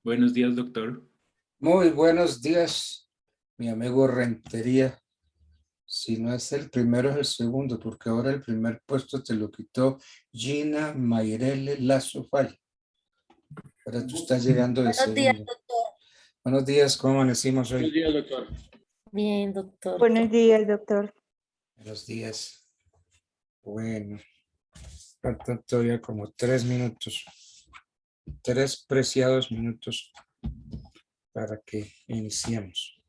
Buenos días, doctor. Muy buenos días, mi amigo Rentería. Si no es el primero, es el segundo, porque ahora el primer puesto te lo quitó Gina Mayrele Lazo Valle. Ahora tú estás llegando de Buenos días, segundo. doctor. Buenos días, ¿cómo amanecimos Buenos hoy? días, doctor. Bien, doctor. Buenos días, doctor. Buenos días. Bueno, faltan todavía como 3 minutos. 3 preciados minutos para que iniciemos.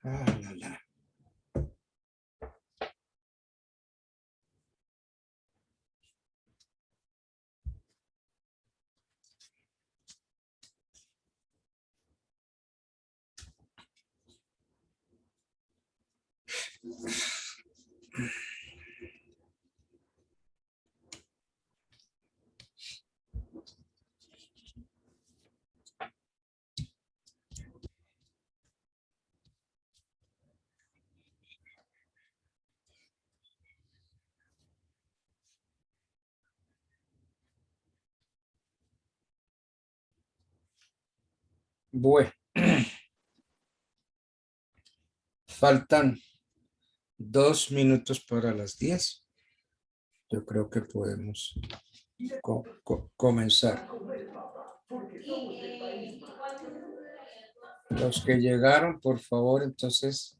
La, la. Bueno, faltan 2 minutos para las 10. Yo creo que podemos comenzar. Los que llegaron, por favor, entonces,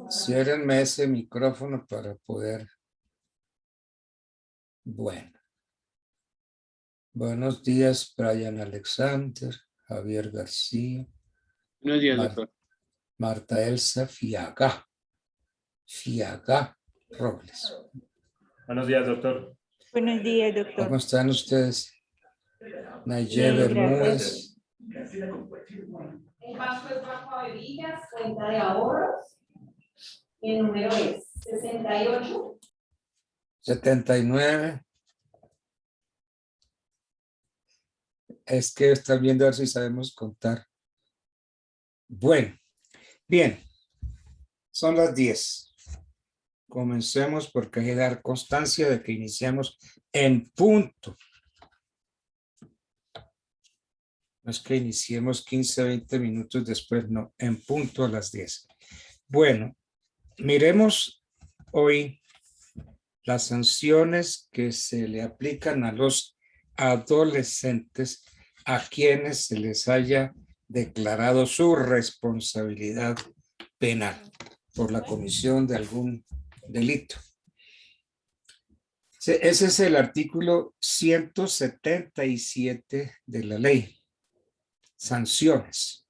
ciérrenme ese micrófono para poder. Bueno. Buenos días, Brian Alexander, Javier García, Buenos días, doctor. Marta Elsa Fiaga Robles. Buenos días, doctor. Buenos días, doctor. ¿Cómo están ustedes? Naye Bien, Bermúdez. El banco es Banco Averillas, cuenta de ahorros. El número es 68. 79. Es que están viendo a ver si sabemos contar. Bueno, bien. Son las 10. Comencemos porque hay que dar constancia de que iniciamos en punto. No es que iniciemos 15, 20 minutos después, no, en punto a las 10. Bueno, miremos hoy las sanciones que se le aplican a los adolescentes a quienes se les haya declarado su responsabilidad penal por la comisión de algún delito. Ese es el artículo 177 de la ley. Sanciones.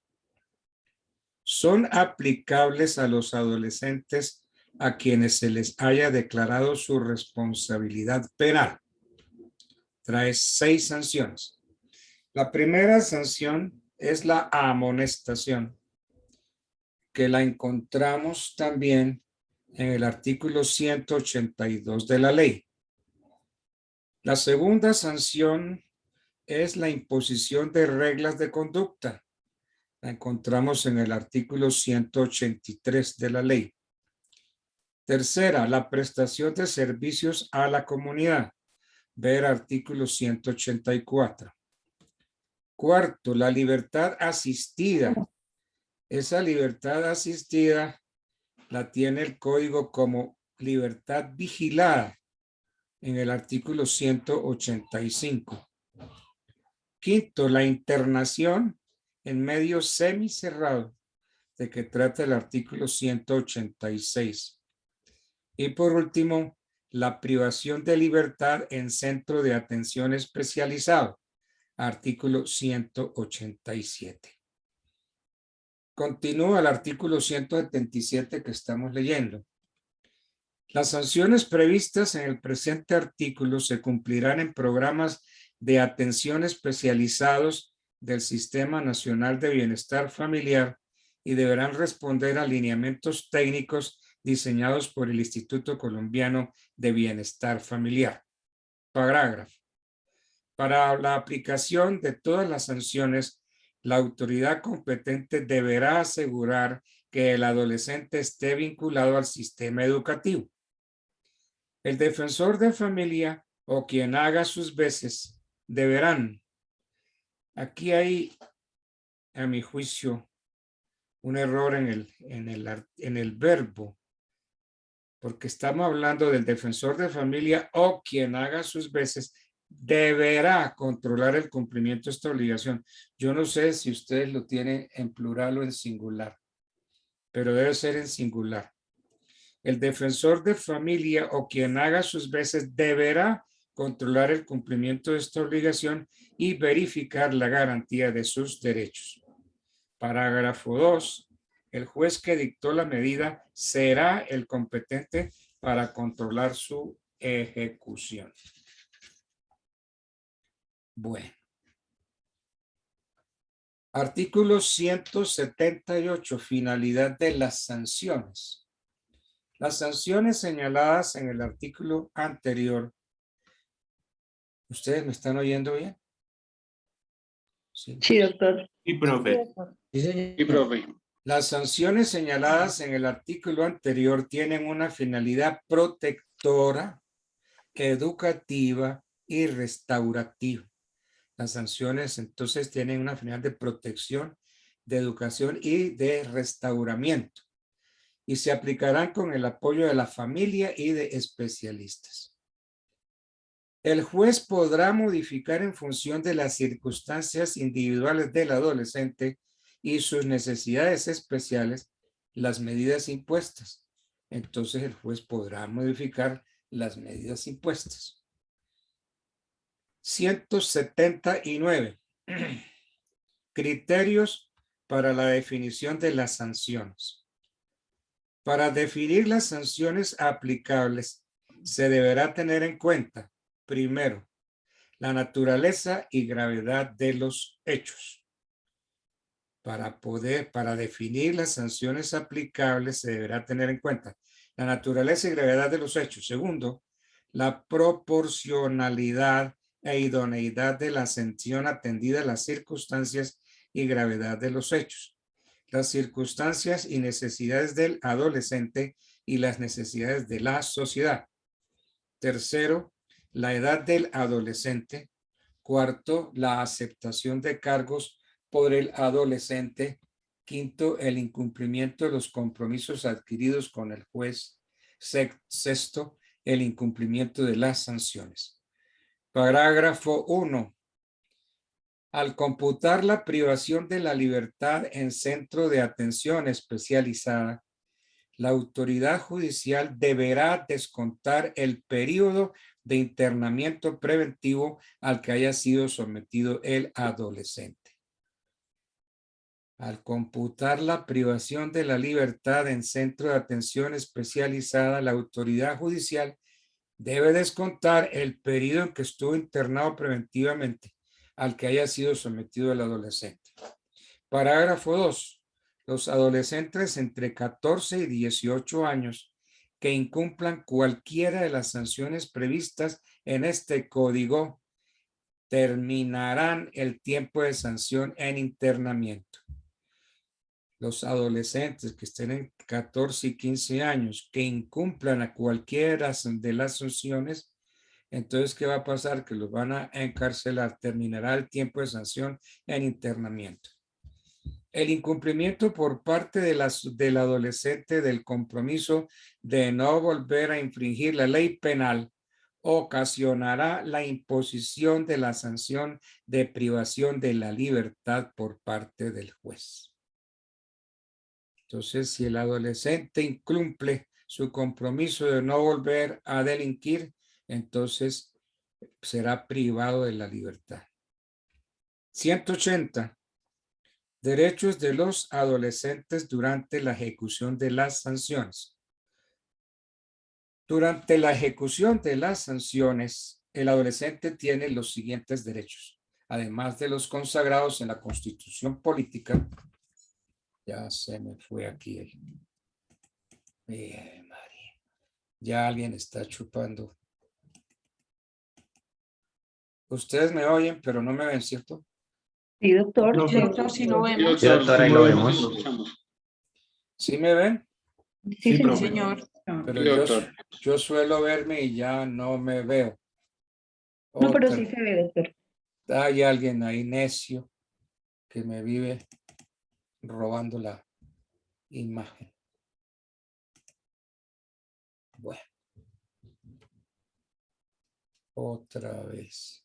Son aplicables a los adolescentes a quienes se les haya declarado su responsabilidad penal. Trae 6 sanciones. La primera sanción es la amonestación, que la encontramos también en el artículo 182 de la ley. La segunda sanción es la imposición de reglas de conducta. La encontramos en el artículo 183 de la ley. Tercera, la prestación de servicios a la comunidad. Ver artículo 184. Cuarto, la libertad asistida. Esa libertad asistida la tiene el código como libertad vigilada en el artículo 185. Quinto, la internación en medio semicerrado, de que trata el artículo 186. Y por último, la privación de libertad en centro de atención especializado, artículo 187. Continúa el artículo 177 que estamos leyendo. Las sanciones previstas en el presente artículo se cumplirán en programas de atención especializados del Sistema Nacional de Bienestar Familiar y deberán responder a lineamientos técnicos diseñados por el Instituto Colombiano de Bienestar Familiar. Parágrafo. Para la aplicación de todas las sanciones, la autoridad competente deberá asegurar que el adolescente esté vinculado al sistema educativo. El defensor de familia o quien haga sus veces deberán. Aquí hay, a mi juicio, un error en el verbo, porque estamos hablando del defensor de familia o quien haga sus veces deberá controlar el cumplimiento de esta obligación. Yo no sé si ustedes lo tienen en plural o en singular, pero debe ser en singular. El defensor de familia o quien haga sus veces deberá controlar el cumplimiento de esta obligación y verificar la garantía de sus derechos. Parágrafo 2. El juez que dictó la medida será el competente para controlar su ejecución. Bueno. Artículo 178. Finalidad de las sanciones. Las sanciones señaladas en el artículo anterior. ¿Ustedes me están oyendo bien? Sí. Sí, doctor. Y profe. Y profe. Las sanciones señaladas en el artículo anterior tienen una finalidad protectora, educativa y restaurativa. Las sanciones entonces tienen una finalidad de protección, de educación y de restauramiento. Y se aplicarán con el apoyo de la familia y de especialistas. El juez podrá modificar en función de las circunstancias individuales del adolescente y sus necesidades especiales las medidas impuestas. Entonces el juez podrá modificar las medidas impuestas. 179. Criterios para la definición de las sanciones. Para definir las sanciones aplicables, se deberá tener en cuenta, primero, la naturaleza y gravedad de los hechos. Para definir las sanciones aplicables, se deberá tener en cuenta la naturaleza y gravedad de los hechos. Segundo, la proporcionalidad e idoneidad de la sanción atendida a las circunstancias y gravedad de los hechos. Las circunstancias y necesidades del adolescente y las necesidades de la sociedad. Tercero, la edad del adolescente. Cuarto, la aceptación de cargos por el adolescente. Quinto, el incumplimiento de los compromisos adquiridos con el juez. Sexto, el incumplimiento de las sanciones. Parágrafo 1. Al computar la privación de la libertad en centro de atención especializada, la autoridad judicial deberá descontar el periodo de internamiento preventivo al que haya sido sometido el adolescente. Al computar la privación de la libertad en centro de atención especializada, la autoridad judicial debe descontar el periodo en que estuvo internado preventivamente al que haya sido sometido el adolescente. Parágrafo 2. Los adolescentes entre 14 y 18 años que incumplan cualquiera de las sanciones previstas en este código terminarán el tiempo de sanción en internamiento. Los adolescentes que estén en 14 y 15 años que incumplan a cualquiera de las sanciones, entonces, ¿qué va a pasar? Que los van a encarcelar. Terminará el tiempo de sanción en internamiento. El incumplimiento por parte del adolescente del compromiso de no volver a infringir la ley penal ocasionará la imposición de la sanción de privación de la libertad por parte del juez. Entonces, si el adolescente incumple su compromiso de no volver a delinquir, entonces será privado de la libertad. 180. Derechos de los adolescentes durante la ejecución de las sanciones. Durante la ejecución de las sanciones, el adolescente tiene los siguientes derechos, además de los consagrados en la Constitución Política. Ya se me fue aquí. María. Ya alguien está chupando. Ustedes me oyen, pero no me ven, ¿cierto? Sí, doctor. No, Sí, doctor, sí lo Sí, vemos. doctor, doctor, ahí sí lo lo vemos. escuchamos. ¿Sí me ven? Sí, profe. señor. Pero Sí, doctor. yo suelo verme y ya no me veo. No, pero Otra. sí se ve, doctor. Hay alguien ahí necio que me vive robando la imagen. Bueno. Otra vez.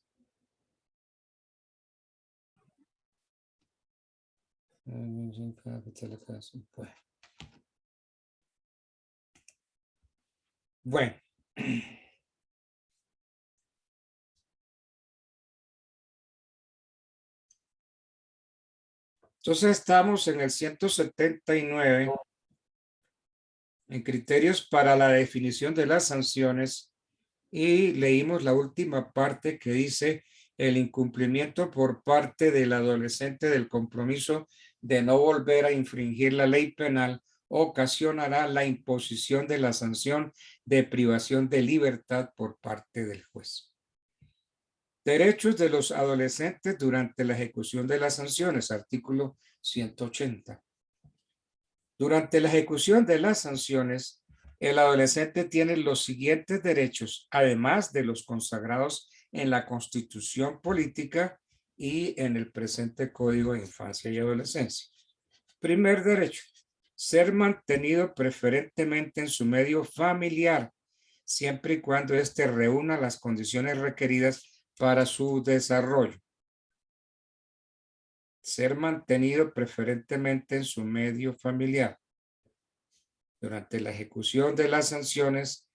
Bueno. Entonces estamos en el 179 en criterios para la definición de las sanciones y leímos la última parte que dice el incumplimiento por parte del adolescente del compromiso de no volver a infringir la ley penal ocasionará la imposición de la sanción de privación de libertad por parte del juez. Derechos de los adolescentes durante la ejecución de las sanciones, artículo 180. Durante la ejecución de las sanciones, el adolescente tiene los siguientes derechos, además de los consagrados en la Constitución Política y en el presente Código de Infancia y Adolescencia. Primer derecho, ser mantenido preferentemente en su medio familiar, siempre y cuando éste reúna las condiciones requeridas para su desarrollo. Ser mantenido preferentemente en su medio familiar. Durante la ejecución de las sanciones,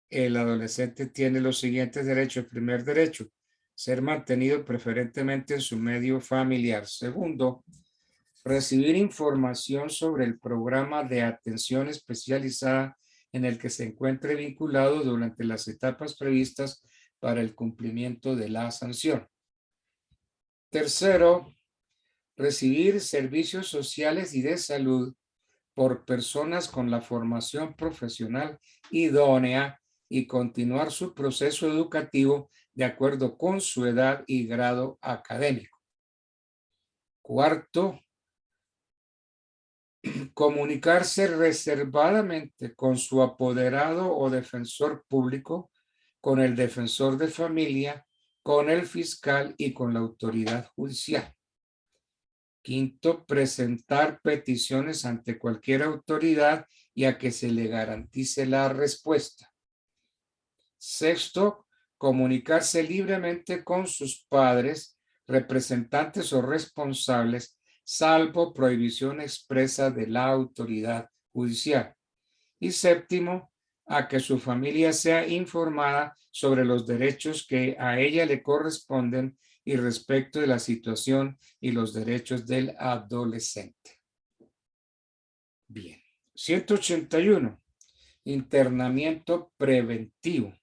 el adolescente tiene los siguientes derechos. Primer derecho, ser mantenido preferentemente en su medio familiar. Segundo, recibir información sobre el programa de atención especializada en el que se encuentre vinculado durante las etapas previstas para el cumplimiento de la sanción. Tercero, recibir servicios sociales y de salud por personas con la formación profesional idónea y continuar su proceso educativo de acuerdo con su edad y grado académico. Cuarto, comunicarse reservadamente con su apoderado o defensor público, con el defensor de familia, con el fiscal y con la autoridad judicial. Quinto, presentar peticiones ante cualquier autoridad y a que se le garantice la respuesta. Sexto, comunicarse libremente con sus padres, representantes o responsables, salvo prohibición expresa de la autoridad judicial. Y séptimo, a que su familia sea informada sobre los derechos que a ella le corresponden y respecto de la situación y los derechos del adolescente. Bien. 181. Internamiento preventivo.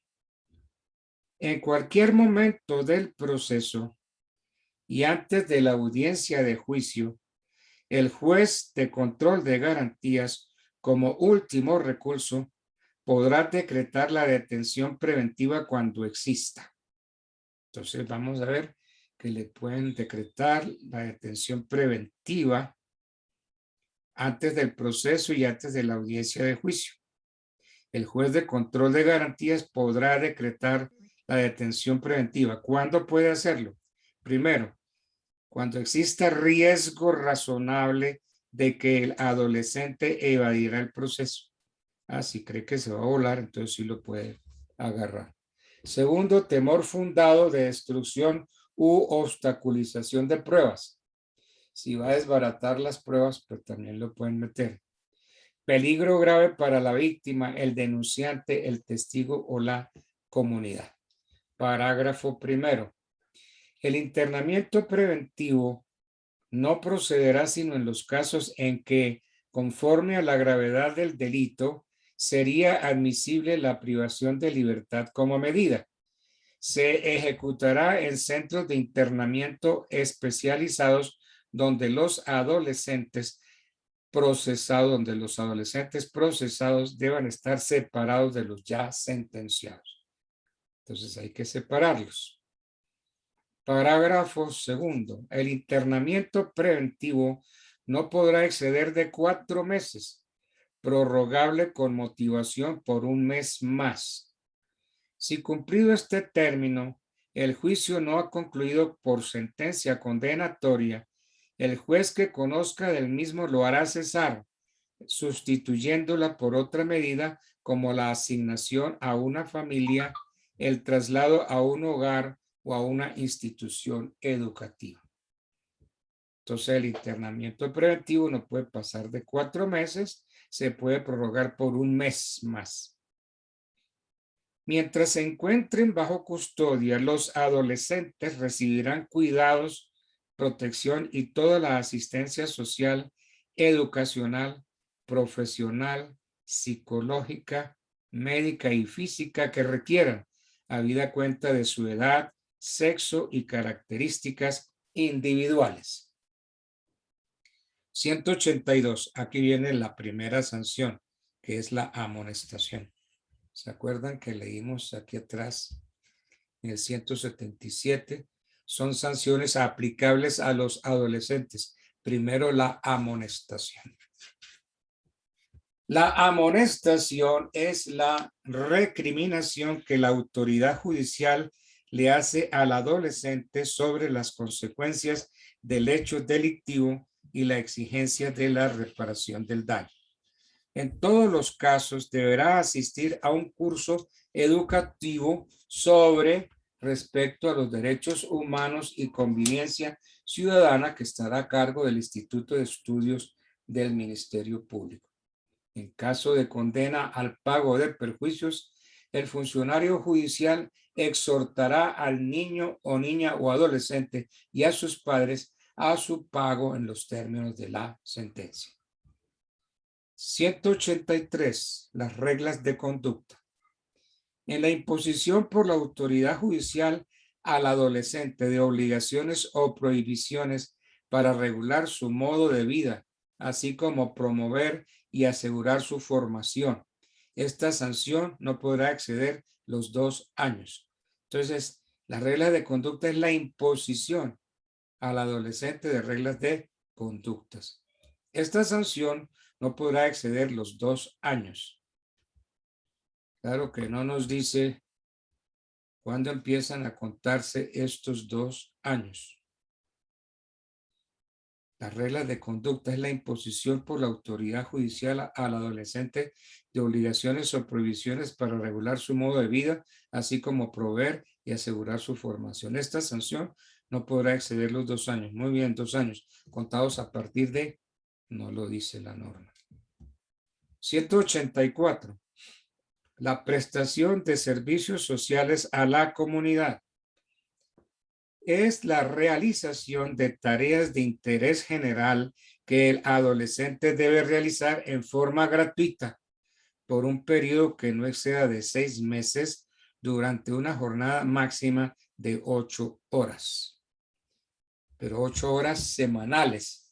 En cualquier momento del proceso y antes de la audiencia de juicio, el juez de control de garantías, como último recurso, podrá decretar la detención preventiva cuando exista. Entonces vamos a ver que le pueden decretar la detención preventiva antes del proceso y antes de la audiencia de juicio. El juez de control de garantías podrá decretar la detención preventiva. ¿Cuándo puede hacerlo? Primero, cuando exista riesgo razonable de que el adolescente evadirá el proceso. Si cree que se va a volar, entonces sí lo puede agarrar. Segundo, temor fundado de destrucción u obstaculización de pruebas. Si va a desbaratar las pruebas, pues también lo pueden meter. Peligro grave para la víctima, el denunciante, el testigo o la comunidad. Parágrafo primero. El internamiento preventivo no procederá sino en los casos en que, conforme a la gravedad del delito, sería admisible la privación de libertad como medida. Se ejecutará en centros de internamiento especializados donde los adolescentes procesados deban estar separados de los ya sentenciados. Entonces hay que separarlos. Parágrafo segundo. El internamiento preventivo no podrá exceder de 4 meses, prorrogable con motivación por un mes más. Si cumplido este término, el juicio no ha concluido por sentencia condenatoria, el juez que conozca del mismo lo hará cesar, sustituyéndola por otra medida como la asignación a una familia, el traslado a un hogar o a una institución educativa. Entonces el internamiento preventivo no puede pasar de 4 meses, se puede prorrogar por un mes más. Mientras se encuentren bajo custodia, los adolescentes recibirán cuidados, protección y toda la asistencia social, educacional, profesional, psicológica, médica y física que requieran, habida cuenta de su edad, sexo y características individuales. 182. Aquí viene la primera sanción, que es la amonestación. ¿Se acuerdan que leímos aquí atrás en el 177? Son sanciones aplicables a los adolescentes. Primero, la amonestación. La amonestación es la recriminación que la autoridad judicial le hace al adolescente sobre las consecuencias del hecho delictivo y la exigencia de la reparación del daño. En todos los casos deberá asistir a un curso educativo sobre respecto a los derechos humanos y convivencia ciudadana que estará a cargo del Instituto de Estudios del Ministerio Público. En caso de condena al pago de perjuicios, el funcionario judicial exhortará al niño o niña o adolescente y a sus padres a su pago en los términos de la sentencia. 183. Las reglas de conducta. En la imposición por la autoridad judicial al adolescente de obligaciones o prohibiciones para regular su modo de vida, así como promover y asegurar su formación. Esta sanción no podrá exceder los 2 años. Entonces, la regla de conducta es la imposición al adolescente de reglas de conductas. Esta sanción no podrá exceder los 2 años. Claro que no nos dice cuándo empiezan a contarse estos 2 años. La regla de conducta es la imposición por la autoridad judicial al adolescente de obligaciones o prohibiciones para regular su modo de vida, así como proveer y asegurar su formación. Esta sanción no podrá exceder los 2 años. Muy bien, 2 años contados a partir de, no lo dice la norma. 184. La prestación de servicios sociales a la comunidad. Es la realización de tareas de interés general que el adolescente debe realizar en forma gratuita por un periodo que no exceda de 6 meses durante una jornada máxima de 8 horas. Pero 8 horas semanales,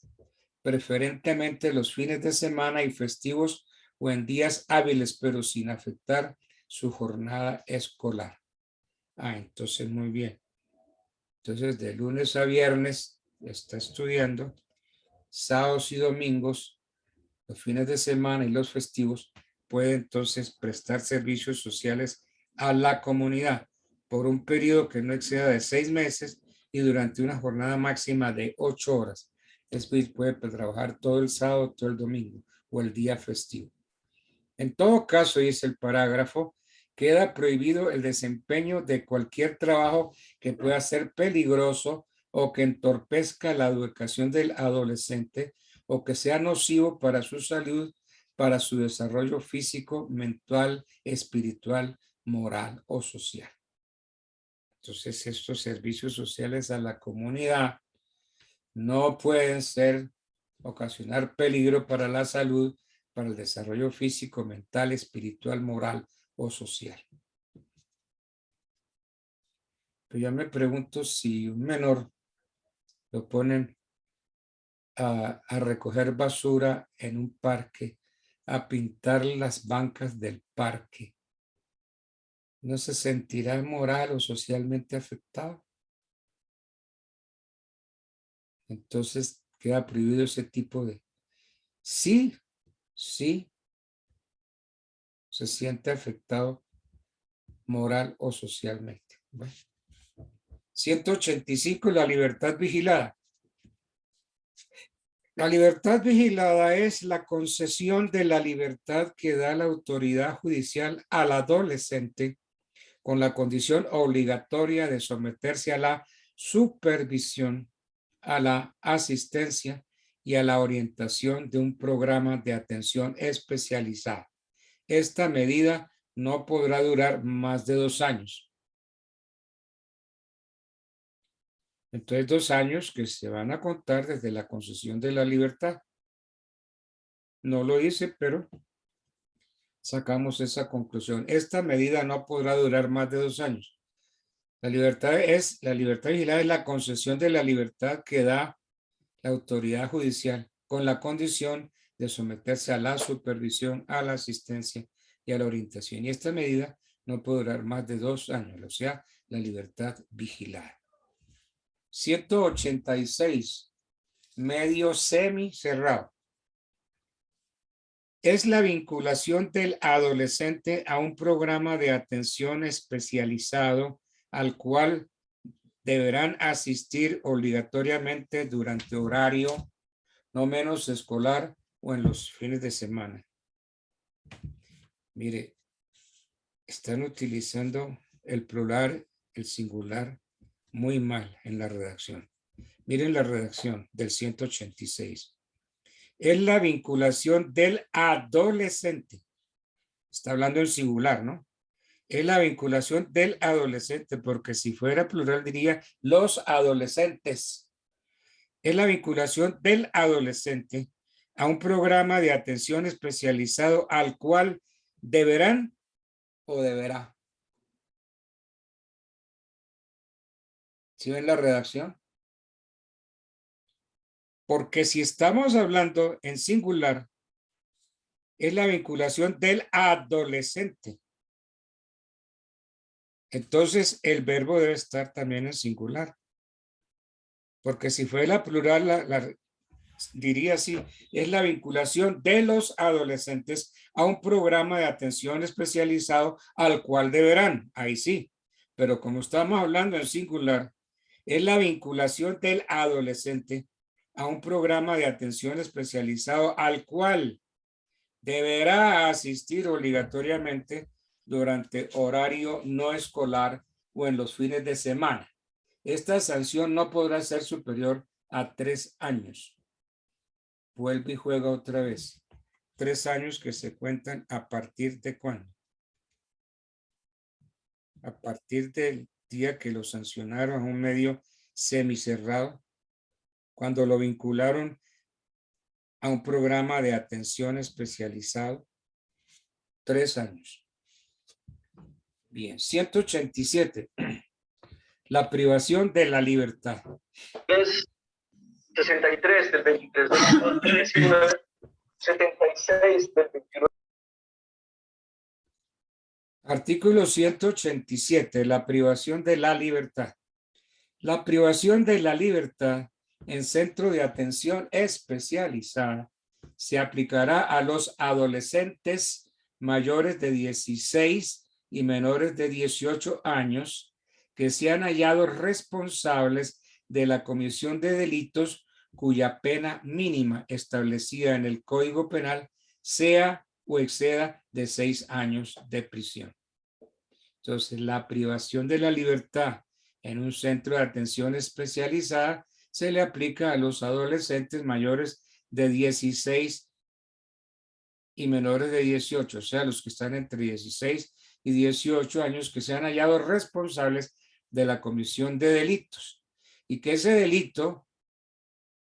preferentemente los fines de semana y festivos o en días hábiles, pero sin afectar su jornada escolar. Entonces muy bien. Entonces, de lunes a viernes está estudiando, sábados y domingos, los fines de semana y los festivos, puede entonces prestar servicios sociales a la comunidad por un periodo que no exceda de 6 meses y durante una jornada máxima de 8 horas. Es decir, puede trabajar todo el sábado, todo el domingo o el día festivo. En todo caso, dice el parágrafo, queda prohibido el desempeño de cualquier trabajo que pueda ser peligroso o que entorpezca la educación del adolescente o que sea nocivo para su salud, para su desarrollo físico, mental, espiritual, moral o social. Entonces, estos servicios sociales a la comunidad no pueden ocasionar peligro para la salud, para el desarrollo físico, mental, espiritual, moral o social. Pero yo me pregunto si un menor lo ponen a recoger basura en un parque, a pintar las bancas del parque, ¿no se sentirá moral o socialmente afectado? Entonces queda prohibido ese tipo de... Sí, se siente afectado moral o socialmente. Bueno. 185, la libertad vigilada. La libertad vigilada es la concesión de la libertad que da la autoridad judicial al adolescente con la condición obligatoria de someterse a la supervisión, a la asistencia y a la orientación de un programa de atención especializada. Esta medida no podrá durar más de 2 años. Entonces, 2 años que se van a contar desde la concesión de la libertad. No lo hice, pero sacamos esa conclusión. Esta medida no podrá durar más de 2 años. La libertad vigilada es la concesión de la libertad que da la autoridad judicial con la condición de someterse a la supervisión, a la asistencia y a la orientación. Y esta medida no puede durar más de 2 años, o sea, la libertad vigilada. 186, medio semicerrado. Es la vinculación del adolescente a un programa de atención especializado al cual deberán asistir obligatoriamente durante horario no menos escolar o en los fines de semana. Mire, están utilizando el plural, el singular, muy mal en la redacción. Miren la redacción del 186. Es la vinculación del adolescente. Está hablando en singular, ¿no? Es la vinculación del adolescente, porque si fuera plural diría los adolescentes. Es la vinculación del adolescente a un programa de atención especializado al cual deberán o deberá. ¿Sí ven la redacción? Porque si estamos hablando en singular, es la vinculación del adolescente. Entonces, el verbo debe estar también en singular. Porque si fuera plural, diría así, es la vinculación de los adolescentes a un programa de atención especializado al cual deberán. Ahí sí. Pero como estamos hablando en singular, es la vinculación del adolescente a un programa de atención especializado al cual deberá asistir obligatoriamente durante horario no escolar o en los fines de semana. Esta sanción no podrá ser superior a 3 años. Vuelve y juega otra vez. 3 años que se cuentan a partir de ¿cuándo? A partir del día que lo sancionaron a un medio semicerrado, cuando lo vincularon a un programa de atención especializado. 3 años. Bien, 187. La privación de la libertad. Es 63 del 23 de 2019, 76 del 29. Artículo 187. La privación de la libertad. La privación de la libertad en centro de atención especializada se aplicará a los adolescentes mayores de 16 y menores de 18 años que sean hallados responsables de la comisión de delitos cuya pena mínima establecida en el Código Penal sea o exceda de 6 años de prisión. Entonces, la privación de la libertad en un centro de atención especializada se le aplica a los adolescentes mayores de 16 y menores de 18, o sea, los que están entre 16 y 18 años que sean hallados responsables de la comisión de delitos y que ese delito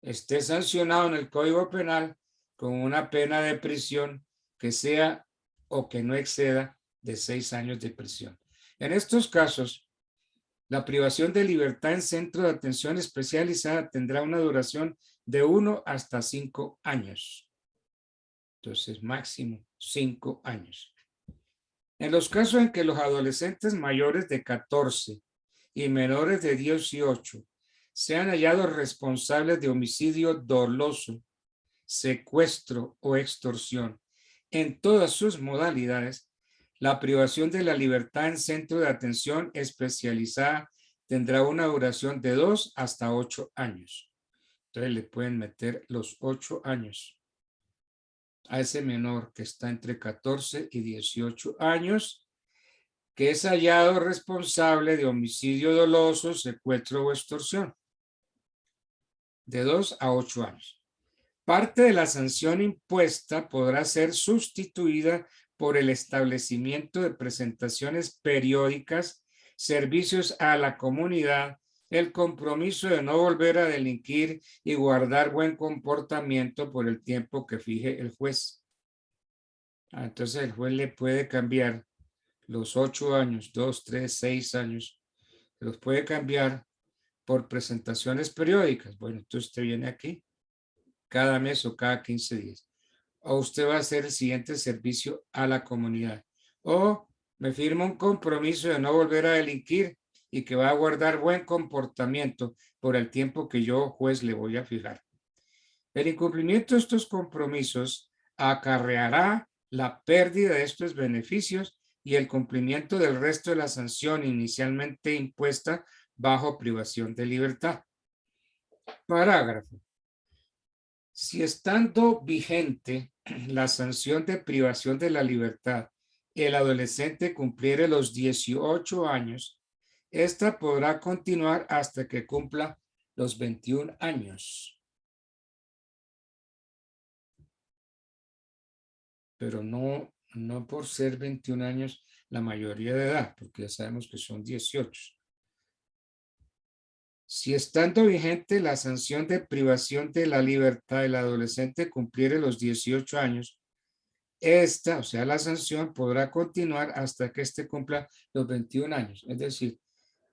esté sancionado en el Código Penal con una pena de prisión que sea o que no exceda de 6 años de prisión. En estos casos, la privación de libertad en centro de atención especializada tendrá una duración de 1 hasta 5 años. Entonces, máximo 5 años. En los casos en que los adolescentes mayores de 14 y menores de 18 sean hallados responsables de homicidio doloso, secuestro o extorsión en todas sus modalidades, La privación de la libertad en centro de atención especializada tendrá una duración de 2 hasta 8 años. Entonces le pueden meter los 8 años a ese menor que está entre 14 y 18 años, que es hallado responsable de homicidio doloso, secuestro o extorsión. De 2 a 8 años. Parte de la sanción impuesta podrá ser sustituida por el establecimiento de presentaciones periódicas, servicios a la comunidad, el compromiso de no volver a delinquir y guardar buen comportamiento por el tiempo que fije el juez. Entonces el juez le puede cambiar los 8 años, 2, 3, 6 años, los puede cambiar por presentaciones periódicas. Bueno, entonces usted viene aquí cada mes o cada 15 días. O usted va a hacer el siguiente servicio a la comunidad. O me firma un compromiso de no volver a delinquir y que va a guardar buen comportamiento por el tiempo que yo, juez, le voy a fijar. El incumplimiento de estos compromisos acarreará la pérdida de estos beneficios y el cumplimiento del resto de la sanción inicialmente impuesta bajo privación de libertad. Parágrafo. Si estando vigente la sanción de privación de la libertad, el adolescente cumpliere los 18 años, esta podrá continuar hasta que cumpla los 21 años. Pero no por ser 21 años la mayoría de edad, porque ya sabemos que son 18. Si estando vigente la sanción de privación de la libertad del adolescente cumpliere los 18 años, esta, o sea, la sanción podrá continuar hasta que éste cumpla los 21 años. Es decir,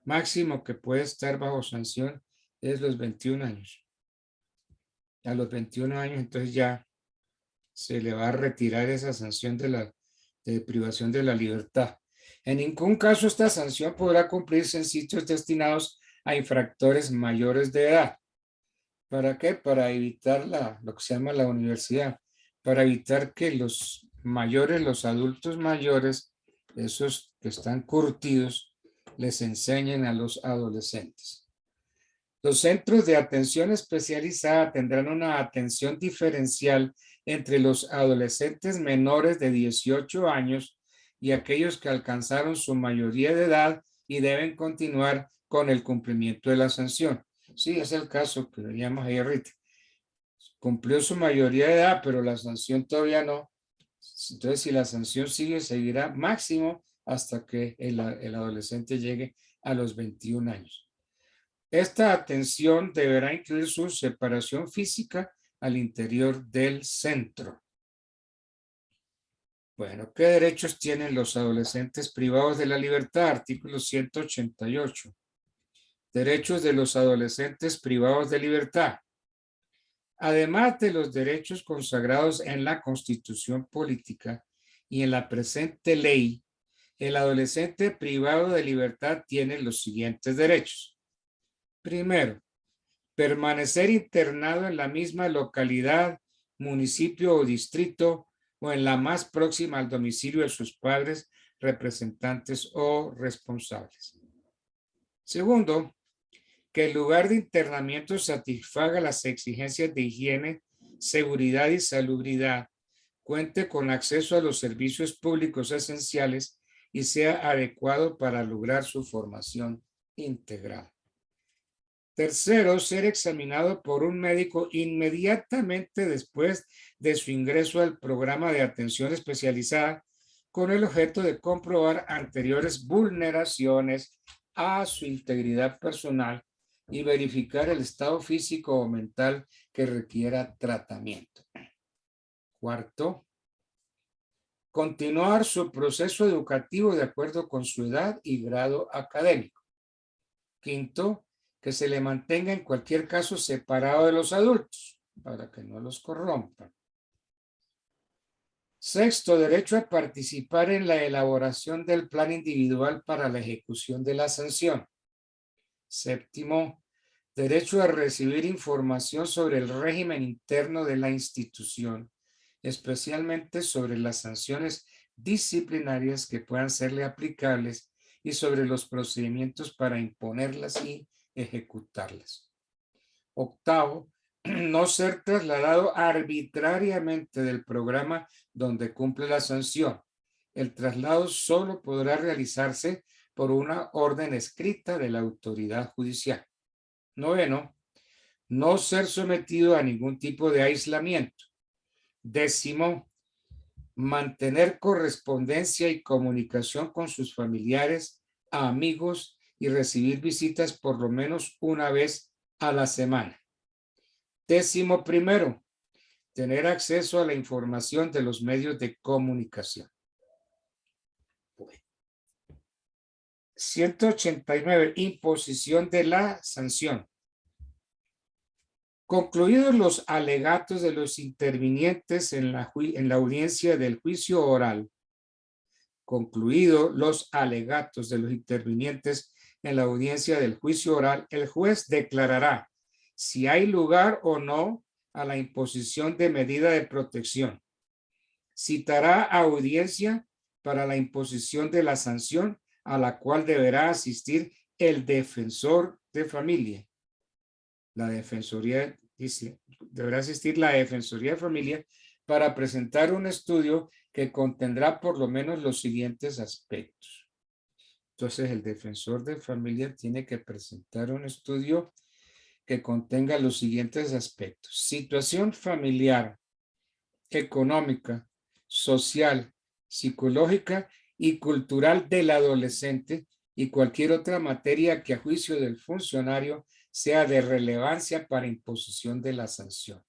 máximo que puede estar bajo sanción es los 21 años. A los 21 años, entonces ya se le va a retirar esa sanción de privación de la libertad. En ningún caso esta sanción podrá cumplirse en sitios destinados a infractores mayores de edad. ¿Para qué? Para evitar lo que se llama la universidad, para evitar que los mayores, los adultos mayores, esos que están curtidos, les enseñen a los adolescentes. Los centros de atención especializada tendrán una atención diferencial entre los adolescentes menores de 18 años y aquellos que alcanzaron su mayoría de edad y deben continuar con el cumplimiento de la sanción. Sí, es el caso que veíamos ahí ahorita. Cumplió su mayoría de edad, pero la sanción todavía no. Entonces, si la sanción sigue, seguirá máximo hasta que el adolescente llegue a los 21 años. Esta atención deberá incluir su separación física al interior del centro. Bueno, ¿qué derechos tienen los adolescentes privados de la libertad? Artículo 188. Derechos de los adolescentes privados de libertad. Además de los derechos consagrados en la Constitución Política y en la presente ley, el adolescente privado de libertad tiene los siguientes derechos. Primero, permanecer internado en la misma localidad, municipio o distrito o en la más próxima al domicilio de sus padres, representantes o responsables. Segundo, que el lugar de internamiento satisfaga las exigencias de higiene, seguridad y salubridad, cuente con acceso a los servicios públicos esenciales y sea adecuado para lograr su formación integral. Tercero, ser examinado por un médico inmediatamente después de su ingreso al programa de atención especializada con el objeto de comprobar anteriores vulneraciones a su integridad personal y verificar el estado físico o mental que requiera tratamiento. Cuarto, continuar su proceso educativo de acuerdo con su edad y grado académico. Quinto, que se le mantenga en cualquier caso separado de los adultos para que no los corrompan. Sexto, derecho a participar en la elaboración del plan individual para la ejecución de la sanción. Séptimo, derecho a recibir información sobre el régimen interno de la institución, especialmente sobre las sanciones disciplinarias que puedan serle aplicables y sobre los procedimientos para imponerlas y ejecutarlas. Octavo, no ser trasladado arbitrariamente del programa donde cumple la sanción. El traslado solo podrá realizarse por una orden escrita de la autoridad judicial. Noveno, no ser sometido a ningún tipo de aislamiento. Décimo, mantener correspondencia y comunicación con sus familiares, amigos y recibir visitas por lo menos una vez a la semana. Décimo primero, tener acceso a la información de los medios de comunicación. 189, imposición de la sanción. Concluidos los alegatos de los intervinientes en la audiencia del juicio oral, concluidos los alegatos de los intervinientes en la audiencia del juicio oral, el juez declarará si hay lugar o no a la imposición de medida de protección. Citará audiencia para la imposición de la sanción a la cual deberá asistir el defensor de familia. La defensoría dice, deberá asistir la defensoría de familia para presentar un estudio que contendrá por lo menos los siguientes aspectos. Entonces, el defensor de familia tiene que presentar un estudio que contenga los siguientes aspectos: situación familiar, económica, social, psicológica y cultural del adolescente y cualquier otra materia que a juicio del funcionario sea de relevancia para imposición de la sanción.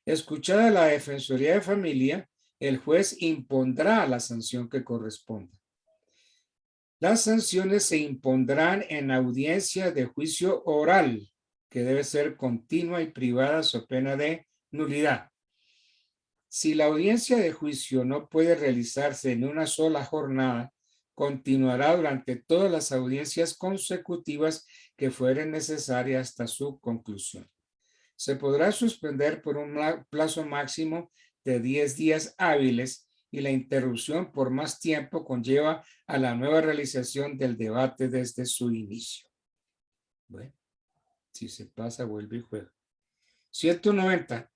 Escuchada la Defensoría de Familia, el juez impondrá la sanción que corresponda. Las sanciones se impondrán en audiencia de juicio oral, que debe ser continua y privada so pena de nulidad. Si la audiencia de juicio no puede realizarse en una sola jornada, continuará durante todas las audiencias consecutivas que fueren necesarias hasta su conclusión. Se podrá suspender por un plazo máximo de 10 días hábiles y la interrupción por más tiempo conlleva a la nueva realización del debate desde su inicio. Bueno, si se pasa, vuelve y juega. 190.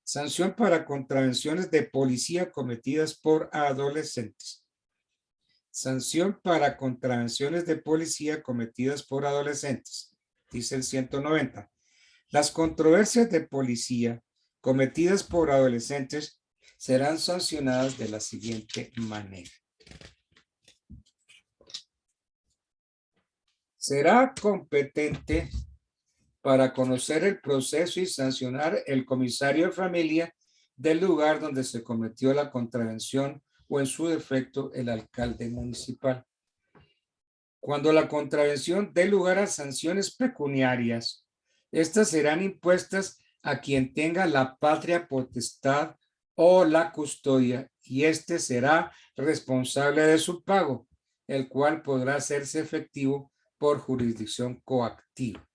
Sanción para contravenciones de policía cometidas por adolescentes. Sanción para contravenciones de policía cometidas por adolescentes. Dice el 190. Las controversias de policía cometidas por adolescentes serán sancionadas de la siguiente manera. Será competente para conocer el proceso y sancionar el comisario de familia del lugar donde se cometió la contravención o en su defecto el alcalde municipal. Cuando la contravención dé lugar a sanciones pecuniarias, estas serán impuestas a quien tenga la patria potestad o la custodia y éste será responsable de su pago, el cual podrá hacerse efectivo por jurisdicción coactiva.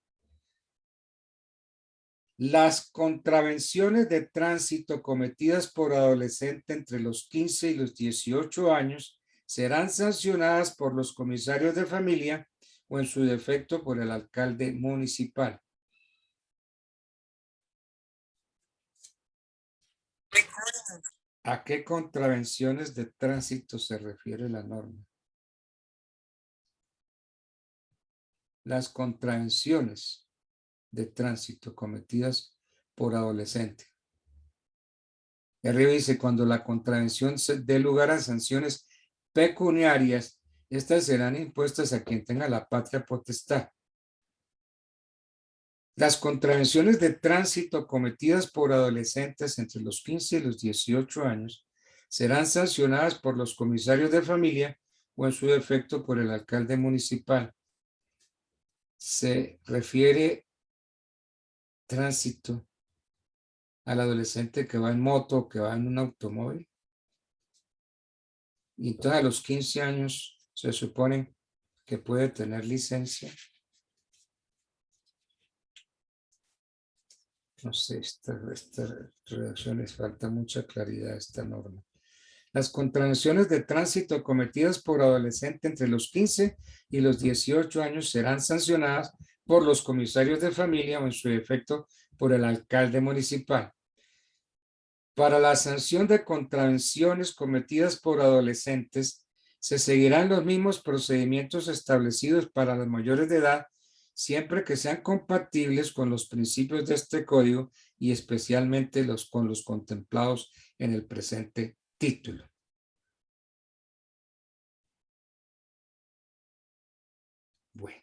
Las contravenciones de tránsito cometidas por adolescente entre los 15 y los 18 años serán sancionadas por los comisarios de familia o en su defecto por el alcalde municipal. ¿A qué contravenciones de tránsito se refiere la norma? Las contravenciones de tránsito cometidas por adolescente. Y arriba dice, cuando la contravención dé lugar a sanciones pecuniarias, estas serán impuestas a quien tenga la patria potestad. Las contravenciones de tránsito cometidas por adolescentes entre los 15 y los 18 años serán sancionadas por los comisarios de familia o en su defecto por el alcalde municipal. Se refiere tránsito al adolescente que va en moto o que va en un automóvil. Y entonces a los 15 años se supone que puede tener licencia. No sé, esta redacción les falta mucha claridad a esta norma. Las contravenciones de tránsito cometidas por adolescentes entre los 15 y los 18 años serán sancionadas por los comisarios de familia o en su defecto por el alcalde municipal. Para la sanción de contravenciones cometidas por adolescentes, se seguirán los mismos procedimientos establecidos para los mayores de edad, siempre que sean compatibles con los principios de este código y especialmente con los contemplados en el presente título. Bueno.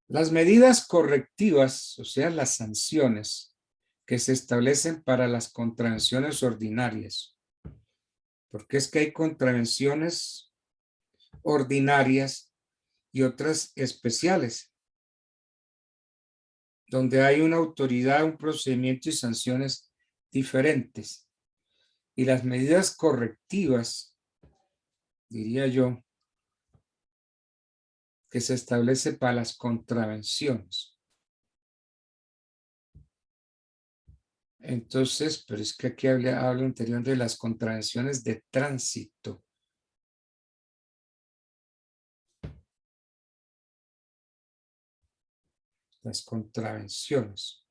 Las medidas correctivas, o sea, las sanciones que se establecen para las contravenciones ordinarias, porque es que hay contravenciones ordinarias y otras especiales, donde hay una autoridad, un procedimiento y sanciones diferentes. Y las medidas correctivas, diría yo, que se establece para las contravenciones. Entonces, pero es que aquí habla anterior de las contravenciones de tránsito. Las contravenciones.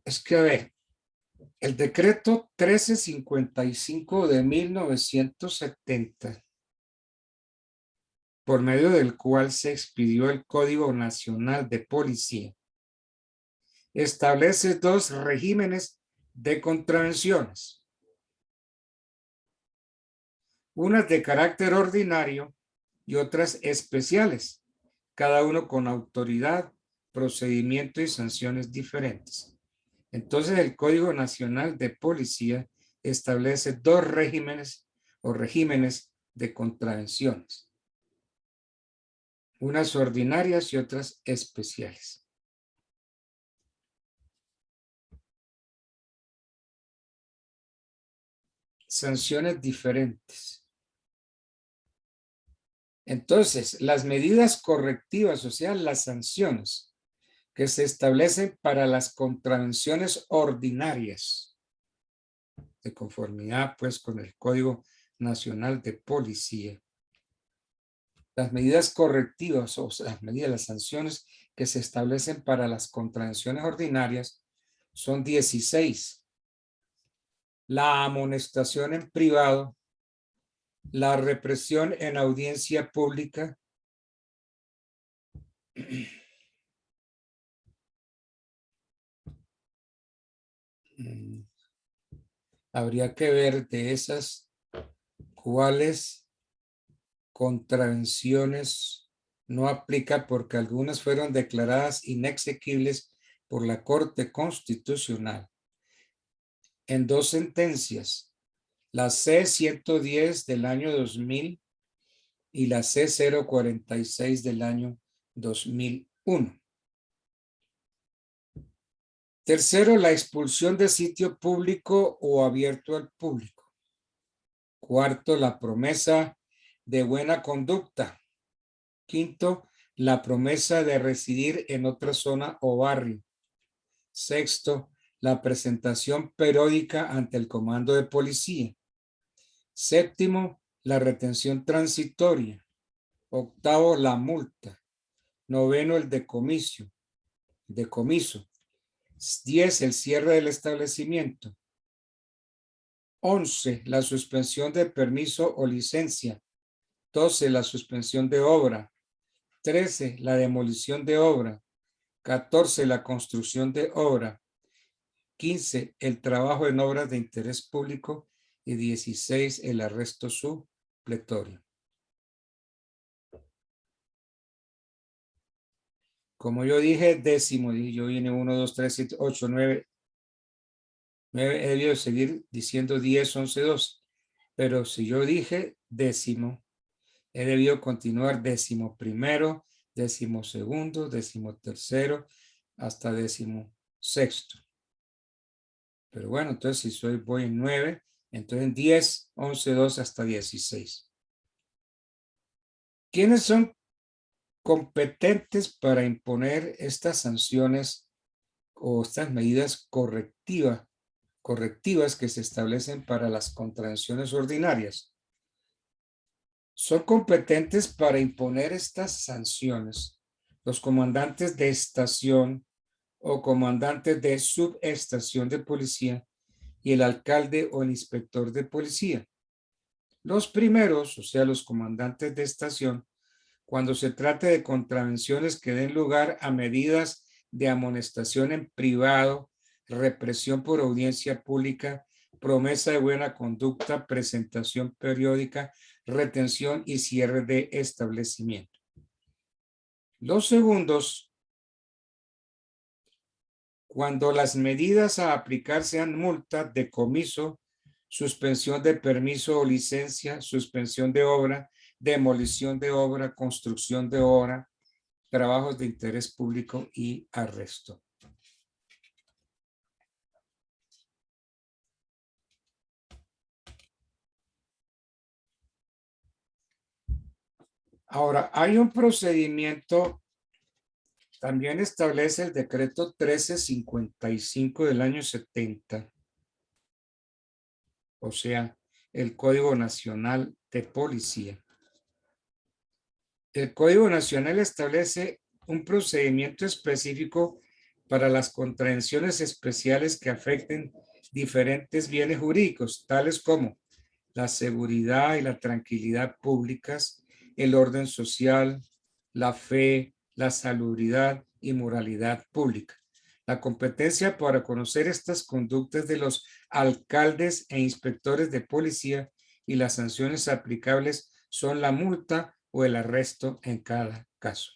Es que, a ver, el decreto 1355 de 1970, por medio del cual se expidió el Código Nacional de Policía, establece dos regímenes de contravenciones. Unas de carácter ordinario y otras especiales, cada uno con autoridad, procedimiento y sanciones diferentes. Entonces, el Código Nacional de Policía establece dos regímenes o regímenes de contravenciones. Unas ordinarias y otras especiales. Sanciones diferentes. Entonces, las medidas correctivas, o sea, las sanciones que se establecen para las contravenciones ordinarias, de conformidad pues con el Código Nacional de Policía. Las medidas correctivas, o sea, las sanciones que se establecen para las contravenciones ordinarias son 16. La amonestación en privado, la represión en audiencia pública, habría que ver de esas cuáles contravenciones no aplica porque algunas fueron declaradas inexequibles por la Corte Constitucional en dos sentencias, la C-110 del año 2000 y la C-046 del año 2001. Tercero, la expulsión de sitio público o abierto al público. Cuarto, la promesa de buena conducta. Quinto, la promesa de residir en otra zona o barrio. Sexto, la presentación periódica ante el comando de policía. Séptimo, la retención transitoria. Octavo, la multa. Noveno, el decomiso. 10, el cierre del establecimiento. 11, la suspensión de permiso o licencia. 12, la suspensión de obra. 13, la demolición de obra. 14, la construcción de obra. 15, el trabajo en obras de interés público. Y 16, el arresto supletorio. Como yo dije, décimo, yo viene 1, 2, 3, 7, 8, 9. He debido seguir diciendo 10, 11, 12. Pero si yo dije décimo, he debido continuar décimo primero, décimo segundo, décimo tercero, hasta décimo sexto. Pero bueno, entonces si voy en 9, entonces en 10, 11, 12 hasta 16. ¿Quiénes son competentes para imponer estas sanciones o estas medidas correctivas que se establecen para las contravenciones ordinarias. Son competentes para imponer estas sanciones los comandantes de estación o comandantes de subestación de policía y el alcalde o el inspector de policía. Los primeros, o sea, los comandantes de estación, cuando se trate de contravenciones que den lugar a medidas de amonestación en privado, represión por audiencia pública, promesa de buena conducta, presentación periódica, retención y cierre de establecimiento. Los segundos, cuando las medidas a aplicar sean multa, decomiso, suspensión de permiso o licencia, suspensión de obra, demolición de obra, construcción de obra, trabajos de interés público y arresto. Ahora, hay un procedimiento, también establece el decreto 1355 del año 70, o sea, el Código Nacional de Policía. El Código Nacional establece un procedimiento específico para las contravenciones especiales que afecten diferentes bienes jurídicos, tales como la seguridad y la tranquilidad públicas, el orden social, la fe, la salubridad y moralidad pública. La competencia para conocer estas conductas de los alcaldes e inspectores de policía y las sanciones aplicables son la multa o el arresto en cada caso.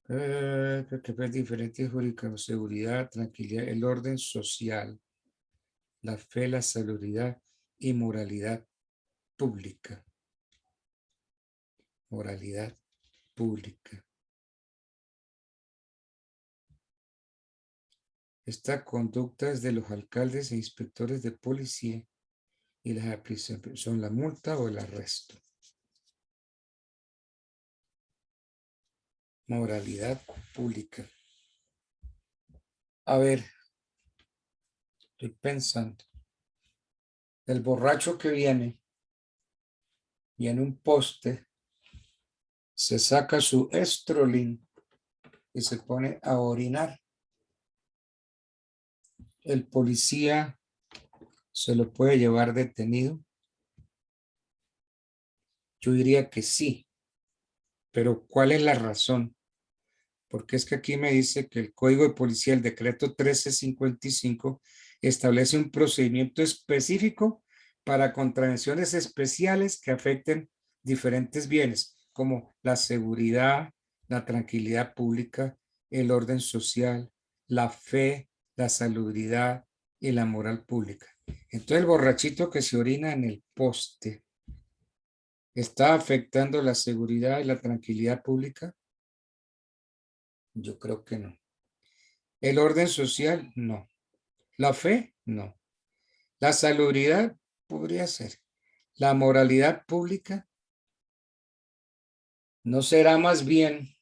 Que es diferente jurídicos, seguridad, tranquilidad, el orden social, la fe, la salubridad y moralidad pública. Moralidad pública. Esta conducta es de los alcaldes e inspectores de policía y las aplicaciones son la multa o el arresto. Moralidad pública. A ver, estoy pensando. El borracho que viene y en un poste se saca su estrolín y se pone a orinar. El policía se lo puede llevar detenido. Yo diría que sí, pero ¿cuál es la razón? Porque es que aquí me dice que el Código de Policía, el decreto 1355, establece un procedimiento específico para contravenciones especiales que afecten diferentes bienes, como la seguridad, la tranquilidad pública, el orden social, la fe, la salubridad y la moral pública. Entonces el borrachito que se orina en el poste, ¿está afectando la seguridad y la tranquilidad pública? Yo creo que no. El orden social, no. La fe, no. La salubridad podría ser. La moralidad pública, ¿no será más bien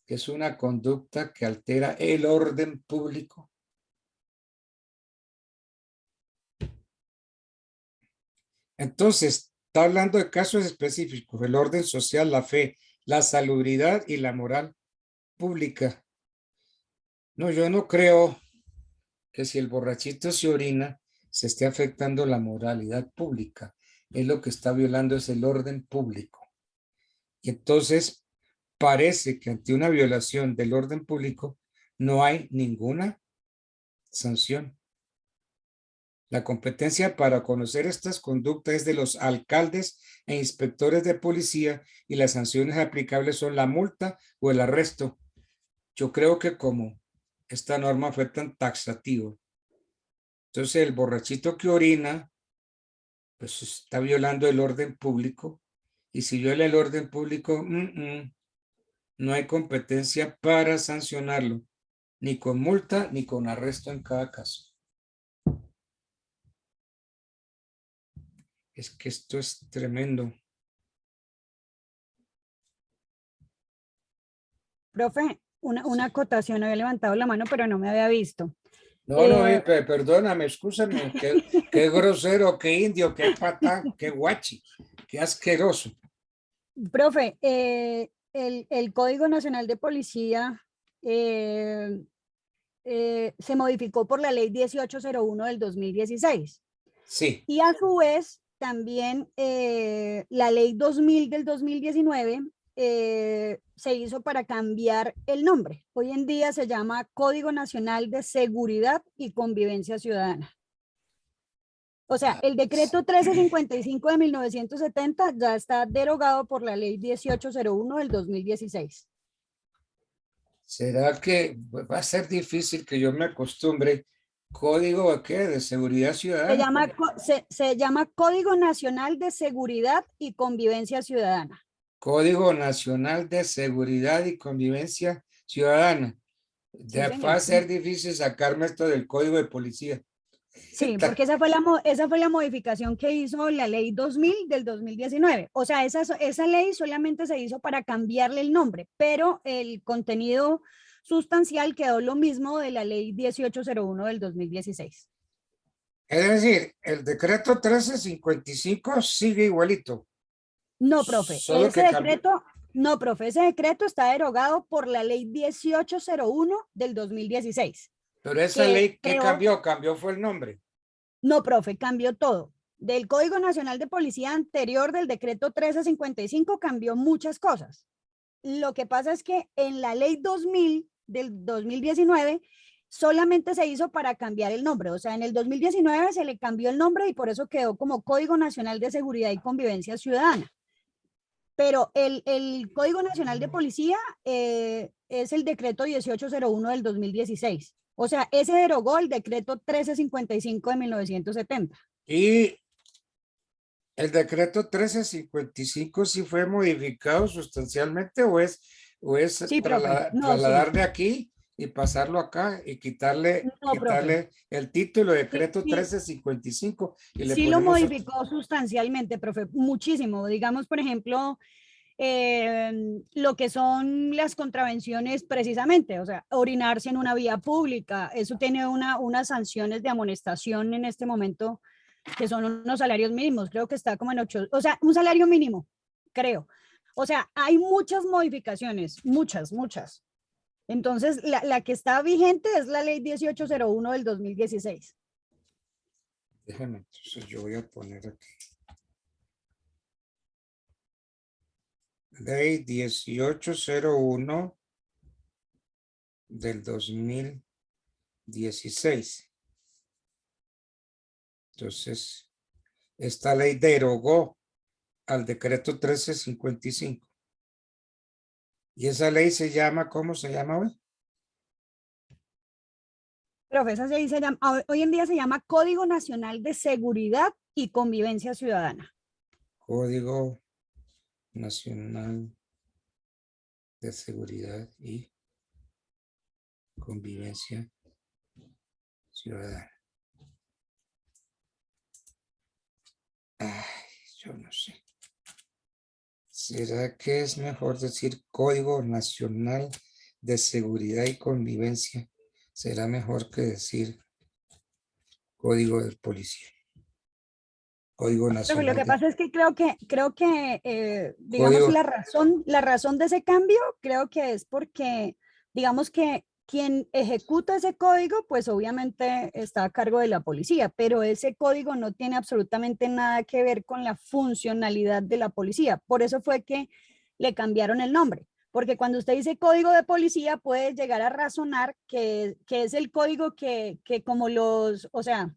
que es una conducta que altera el orden público? Entonces, está hablando de casos específicos, el orden social, la fe, la salubridad y la moral pública. No, yo no creo que si el borrachito se orina, se esté afectando la moralidad pública. Es lo que está violando es el orden público. Y entonces parece que ante una violación del orden público no hay ninguna sanción. La competencia para conocer estas conductas es de los alcaldes e inspectores de policía y las sanciones aplicables son la multa o el arresto. Yo creo que como esta norma fue tan taxativa, entonces el borrachito que orina, pues está violando el orden público. Y si viola el orden público, no hay competencia para sancionarlo, ni con multa ni con arresto en cada caso. Es que esto es tremendo. Profe, una acotación, había levantado la mano, pero no me había visto. No, perdóname, escúchame, qué grosero, qué indio, qué patán, qué guachi, qué asqueroso. Profe, el Código Nacional de Policía se modificó por la ley 1801 del 2016. Sí. Y a su vez, también la ley 2000 del 2019 se hizo para cambiar el nombre. Hoy en día se llama Código Nacional de Seguridad y Convivencia Ciudadana. O sea, el decreto 1355 de 1970 ya está derogado por la ley 1801 del 2016. ¿Será que va a ser difícil que yo me acostumbre? ¿Código de qué? ¿De seguridad ciudadana? Se llama Código Nacional de Seguridad y Convivencia Ciudadana. Código Nacional de Seguridad y Convivencia Ciudadana. Sí, Va a ser difícil sacarme esto del Código de Policía. Sí, porque esa fue la modificación que hizo la ley 2000 del 2019. O sea, esa ley solamente se hizo para cambiarle el nombre, pero el contenido sustancial quedó lo mismo de la ley 1801 del 2016. Es decir, el decreto 1355 sigue igualito. No, profe, Solo ese decreto, no, profe, ese decreto está derogado por la ley 1801 del 2016. Pero esa ley, ¿qué cambió? Cambió fue el nombre. No, profe, cambió todo. Del Código Nacional de Policía anterior del decreto 1355 cambió muchas cosas. Lo que pasa es que en la ley 2000 del 2019 solamente se hizo para cambiar el nombre. O sea, en el 2019 se le cambió el nombre y por eso quedó como Código Nacional de Seguridad y Convivencia Ciudadana. Pero el Código Nacional de Policía es el decreto 1801 del 2016. O sea, ese derogó el decreto 1355 de 1970. Y el decreto 1355 sí fue modificado sustancialmente o es sí, trasladar de aquí y pasarlo acá y quitarle el título de decreto 1355. Y le sí lo modificó sustancialmente, profe, muchísimo. Digamos, por ejemplo, lo que son las contravenciones precisamente, o sea, orinarse en una vía pública, eso tiene unas sanciones de amonestación en este momento que son unos salarios mínimos, creo que está como en 8, o sea, un salario mínimo, creo. O sea, hay muchas modificaciones, muchas. Entonces, la que está vigente es la ley 1801 del 2016. Déjame, entonces yo voy a poner aquí. Ley 1801 del 2016. Entonces, esta ley derogó al decreto 1355. Y esa ley se llama, ¿cómo se llama hoy? Profe, esa ley se llama, hoy en día se llama Código Nacional de Seguridad y Convivencia Ciudadana. Código Nacional de Seguridad y Convivencia Ciudadana. Ay, yo no sé. ¿Será que es mejor decir Código Nacional de Seguridad y Convivencia? ¿Será mejor que decir Código de Policía? Código Nacional. Pero lo que pasa es que creo que digamos, Código. la razón de ese cambio creo que es porque, digamos que quien ejecuta ese código, pues obviamente está a cargo de la policía, pero ese código no tiene absolutamente nada que ver con la funcionalidad de la policía. Por eso fue que le cambiaron el nombre, porque cuando usted dice código de policía, puede llegar a razonar que es el código que como los, o sea,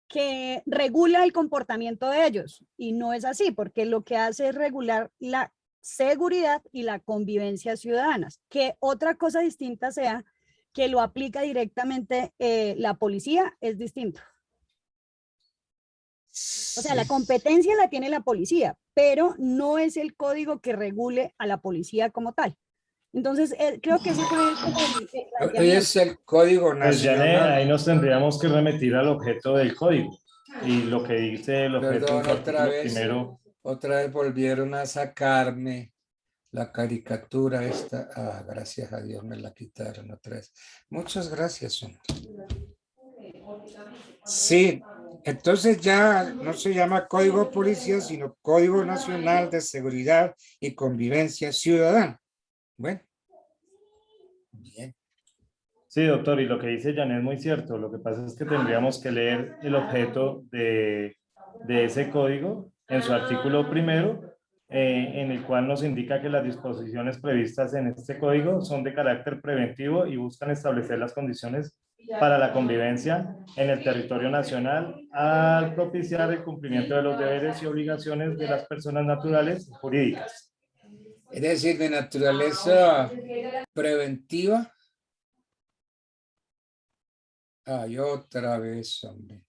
que regula el comportamiento de ellos, y no es así, porque lo que hace es regular la seguridad y la convivencia ciudadanas. Que otra cosa distinta sea que lo aplica directamente la policía es distinto. O sea, la competencia la tiene la policía, pero no es el código que regule a la policía como tal. Entonces, creo que ese fue es el Código Nacional. Pues ya ahí nos tendríamos que remitir al objeto del código. Y lo que dice el objeto. Perdón, otra vez volvieron a sacarme La caricatura esta, gracias a Dios me la quitaron otra vez. Muchas gracias, hombre. Sí, entonces ya no se llama Código Policía, sino Código Nacional de Seguridad y Convivencia Ciudadana. Bueno, bien. Sí, doctor, y lo que dice Janet es muy cierto. Lo que pasa es que tendríamos que leer el objeto de ese código en su artículo primero, en el cual nos indica que las disposiciones previstas en este código son de carácter preventivo y buscan establecer las condiciones para la convivencia en el territorio nacional al propiciar el cumplimiento de los deberes y obligaciones de las personas naturales y jurídicas. Es decir, de naturaleza preventiva. Ay, otra vez, hombre.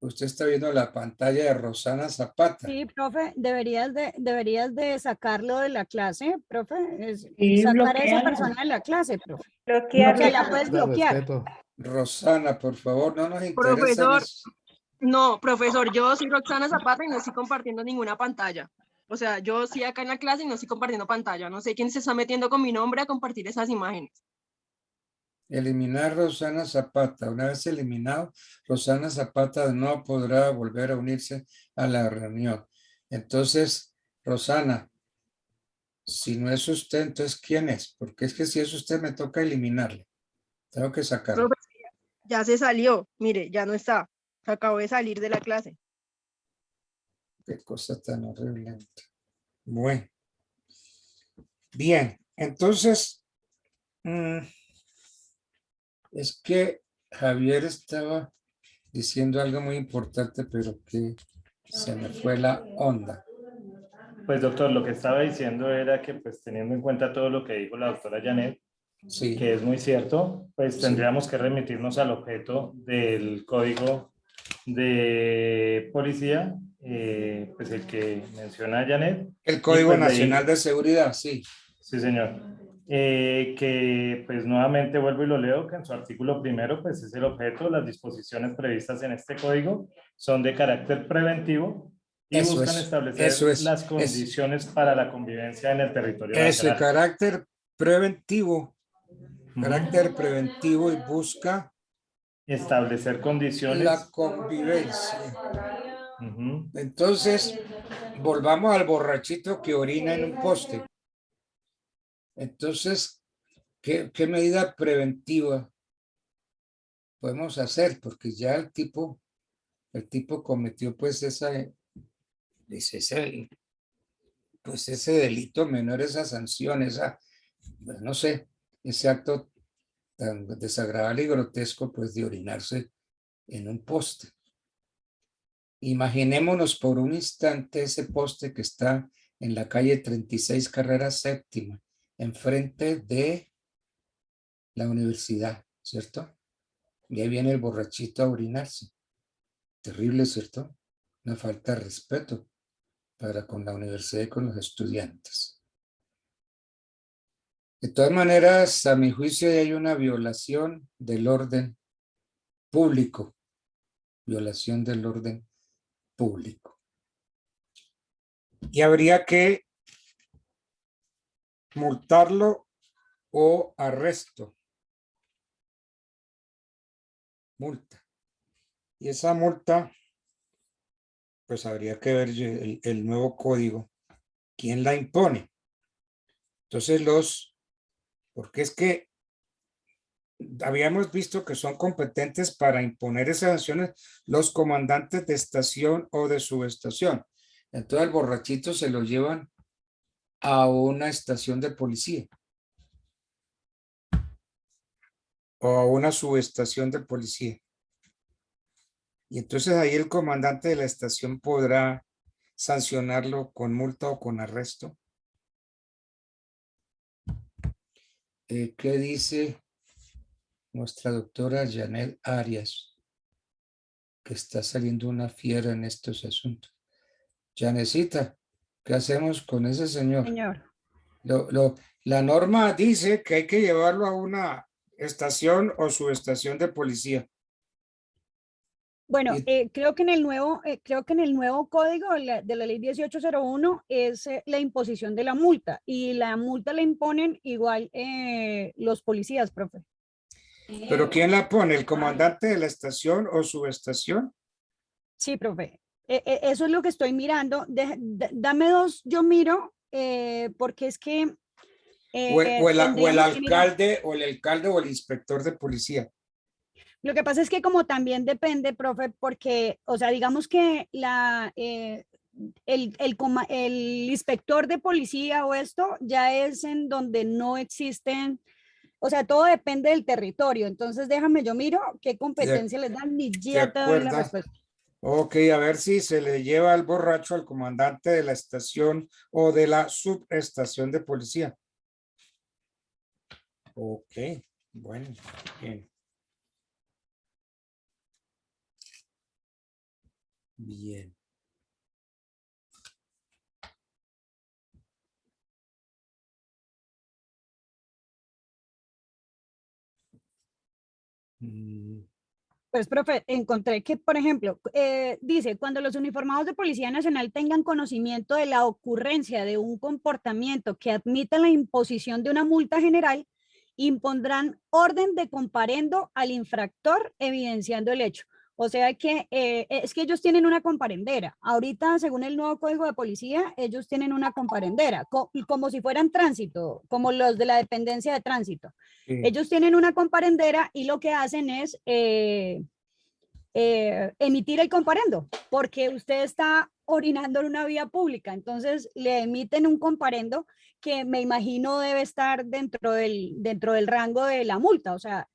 Usted está viendo la pantalla de Rosana Zapata. Sí, profe, deberías de sacarlo de la clase, profe. Sí, Sacar a esa bloquearlo. persona de la clase, profe. O Bloquearlo. sea, la puedes bloquear. Rosana, por favor, no nos interesa. Profesor, no, profesor, yo soy Roxana Zapata y no estoy compartiendo ninguna pantalla. O sea, yo sí acá en la clase y no estoy compartiendo pantalla. No sé quién se está metiendo con mi nombre a compartir esas imágenes. Eliminar Rosana Zapata. Una vez eliminado, Rosana Zapata no podrá volver a unirse a la reunión. Entonces, Rosana, si no es usted, entonces ¿quién es? Porque es que si es usted, me toca eliminarle. Tengo que sacarlo. Profe, ya se salió. Mire, ya no está. Acabó de salir de la clase. Qué cosa tan horrible. Bueno. Bien, entonces, es que Javier estaba diciendo algo muy importante, pero que se me fue la onda. Pues doctor, lo que estaba diciendo era que pues teniendo en cuenta todo lo que dijo la doctora Janet, Sí, que es muy cierto, pues Sí. tendríamos que remitirnos al objeto del código de policía, pues el que menciona Janet. el Código pues, Nacional de Seguridad, sí. Sí, señor. Que pues nuevamente vuelvo y lo leo, que en su artículo primero pues es el objeto, las disposiciones previstas en este código son de carácter preventivo y Eso buscan es, establecer eso es, las condiciones para la convivencia en el territorio Ese nacional. carácter preventivo y Ujú. busca Establecer condiciones. la convivencia. Ujú. Entonces, volvamos al borrachito que orina en un poste. Entonces, ¿qué medida preventiva podemos hacer? Porque ya el tipo cometió pues ese delito menor, esa sanción, pues, no sé, ese acto tan desagradable y grotesco pues de orinarse en un poste. Imaginémonos por un instante ese poste que está en la calle 36 Carrera Séptima, enfrente de la universidad, ¿cierto? Y ahí viene el borrachito a orinarse. Terrible, ¿cierto? Una falta de respeto para con la universidad y con los estudiantes. De todas maneras, a mi juicio hay una violación del orden público. Violación del orden público. Y habría que multarlo o arresto. Multa. Y esa multa, pues habría que ver el nuevo código. ¿Quién la impone? Entonces porque es que habíamos visto que son competentes para imponer esas sanciones los comandantes de estación o de subestación. Entonces el borrachito se lo llevan a una estación de policía o a una subestación de policía. Y entonces ahí el comandante de la estación podrá sancionarlo con multa o con arresto. ¿Qué dice nuestra doctora Janet Arias? Que está saliendo una fiera en estos asuntos. Janecita, ¿qué hacemos con ese señor? Señor. La norma dice que hay que llevarlo a una estación o subestación de policía. Bueno, Y- creo que en el nuevo código de la ley 1801 es la imposición de la multa y la multa la imponen igual los policías, profe. ¿Pero quién la pone? ¿El comandante de la estación o subestación? Sí, profe. Eso es lo que estoy mirando. Dame dos, yo miro, porque es que O el tendríamos que mirar. alcalde o el inspector de policía? Lo que pasa es que como también depende, profe, porque, o sea, digamos que el inspector de policía o esto ya es en donde no existen, o sea, todo depende del territorio. Entonces, déjame, yo miro qué ¿De, competencia les dan y de ya te doy la acuerdo? respuesta. Ok, a ver si se le lleva el borracho al comandante de la estación o de la subestación de policía. Ok, bueno, bien. Bien. Mm, Pues, profe, encontré que, por ejemplo, dice, cuando los uniformados de Policía Nacional tengan conocimiento de la ocurrencia de un comportamiento que admita la imposición de una multa general, impondrán orden de comparendo al infractor evidenciando el hecho. O sea que es que ellos tienen una comparendera. Ahorita, según el nuevo código de policía, ellos tienen una comparendera, como si fueran tránsito, como los de la dependencia de tránsito. sí. Ellos tienen una comparendera y lo que hacen es emitir el comparendo, porque usted está orinando en una vía pública, entonces le emiten un comparendo que me imagino debe estar dentro del rango de la multa. O sea,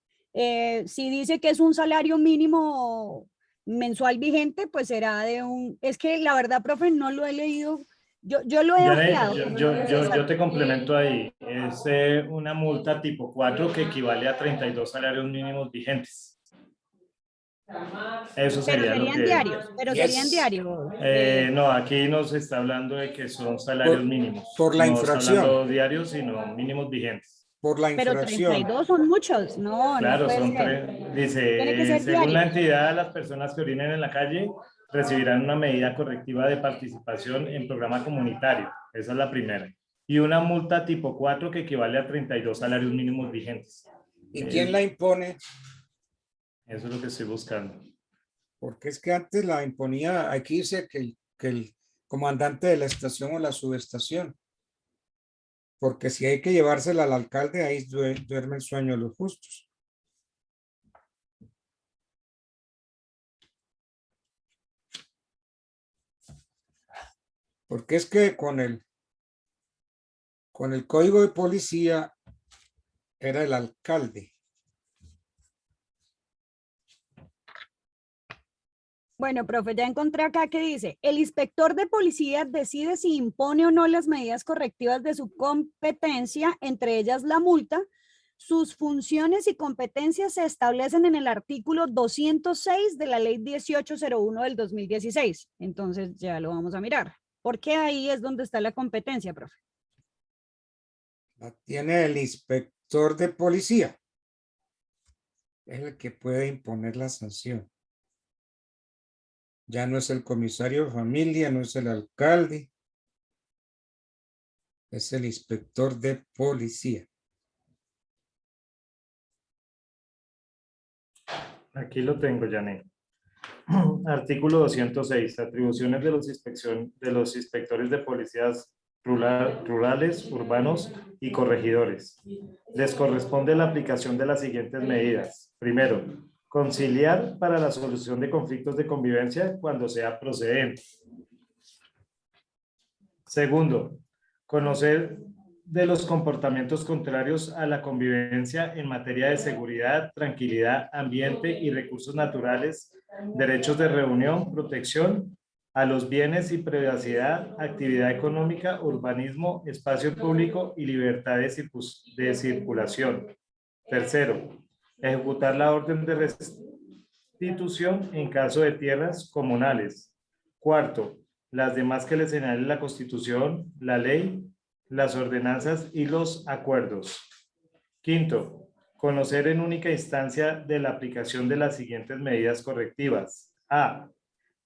si dice que es un salario mínimo mensual vigente, pues será de un... Es que la verdad, profe, no lo he leído. Yo lo he Janet, ojeado, pero no sé yo te exacto. complemento ahí. Es una multa tipo 4 que equivale a 32 salarios mínimos vigentes. Eso sería lo que... Pero serían Yes. diarios. No, aquí nos está hablando de que son salarios Por, mínimos. por la No está infracción, hablando diarios, sino mínimos vigentes. por la Pero infracción. 32 son muchos, no, no Claro, puede son ser. tres. Tiene que Dice, ser según la diarios. entidad, las personas que orinen en la calle recibirán una medida correctiva de participación en programa comunitario. Esa es la primera. Y una multa tipo 4 que equivale a 32 salarios mínimos vigentes. ¿Y quién la impone? Eso es lo que estoy buscando. Porque es que antes la imponía, aquí dice que el comandante de la estación o la subestación, porque si hay que llevársela al alcalde, ahí duerme el sueño de los justos. Porque es que con el código de policía era el alcalde. Bueno, profe, ya encontré acá que dice, el inspector de policía decide si impone o no las medidas correctivas de su competencia, entre ellas la multa. Sus funciones y competencias se establecen en el artículo 206 de la ley 1801 del 2016. Entonces ya lo vamos a mirar. Porque ahí es donde está la competencia, profe. La tiene el inspector de policía. Es el que puede imponer la sanción. Ya no es el comisario de familia, no es el alcalde. Es el inspector de policía. Aquí lo tengo, Janet. Artículo 206. Atribuciones de los inspectores de policías rurales, urbanos y corregidores. Les corresponde la aplicación de las siguientes medidas. Primero, conciliar para la solución de conflictos de convivencia cuando sea procedente. Segundo, conocer de los comportamientos contrarios a la convivencia en materia de seguridad, tranquilidad, ambiente y recursos naturales, derechos de reunión, protección a los bienes y privacidad, actividad económica, urbanismo, espacio público y libertad de circulación. Tercero, ejecutar la orden de restitución en caso de tierras comunales. Cuarto, las demás que le señale la Constitución, la ley, las ordenanzas y los acuerdos. Quinto, conocer en única instancia de la aplicación de las siguientes medidas correctivas. A.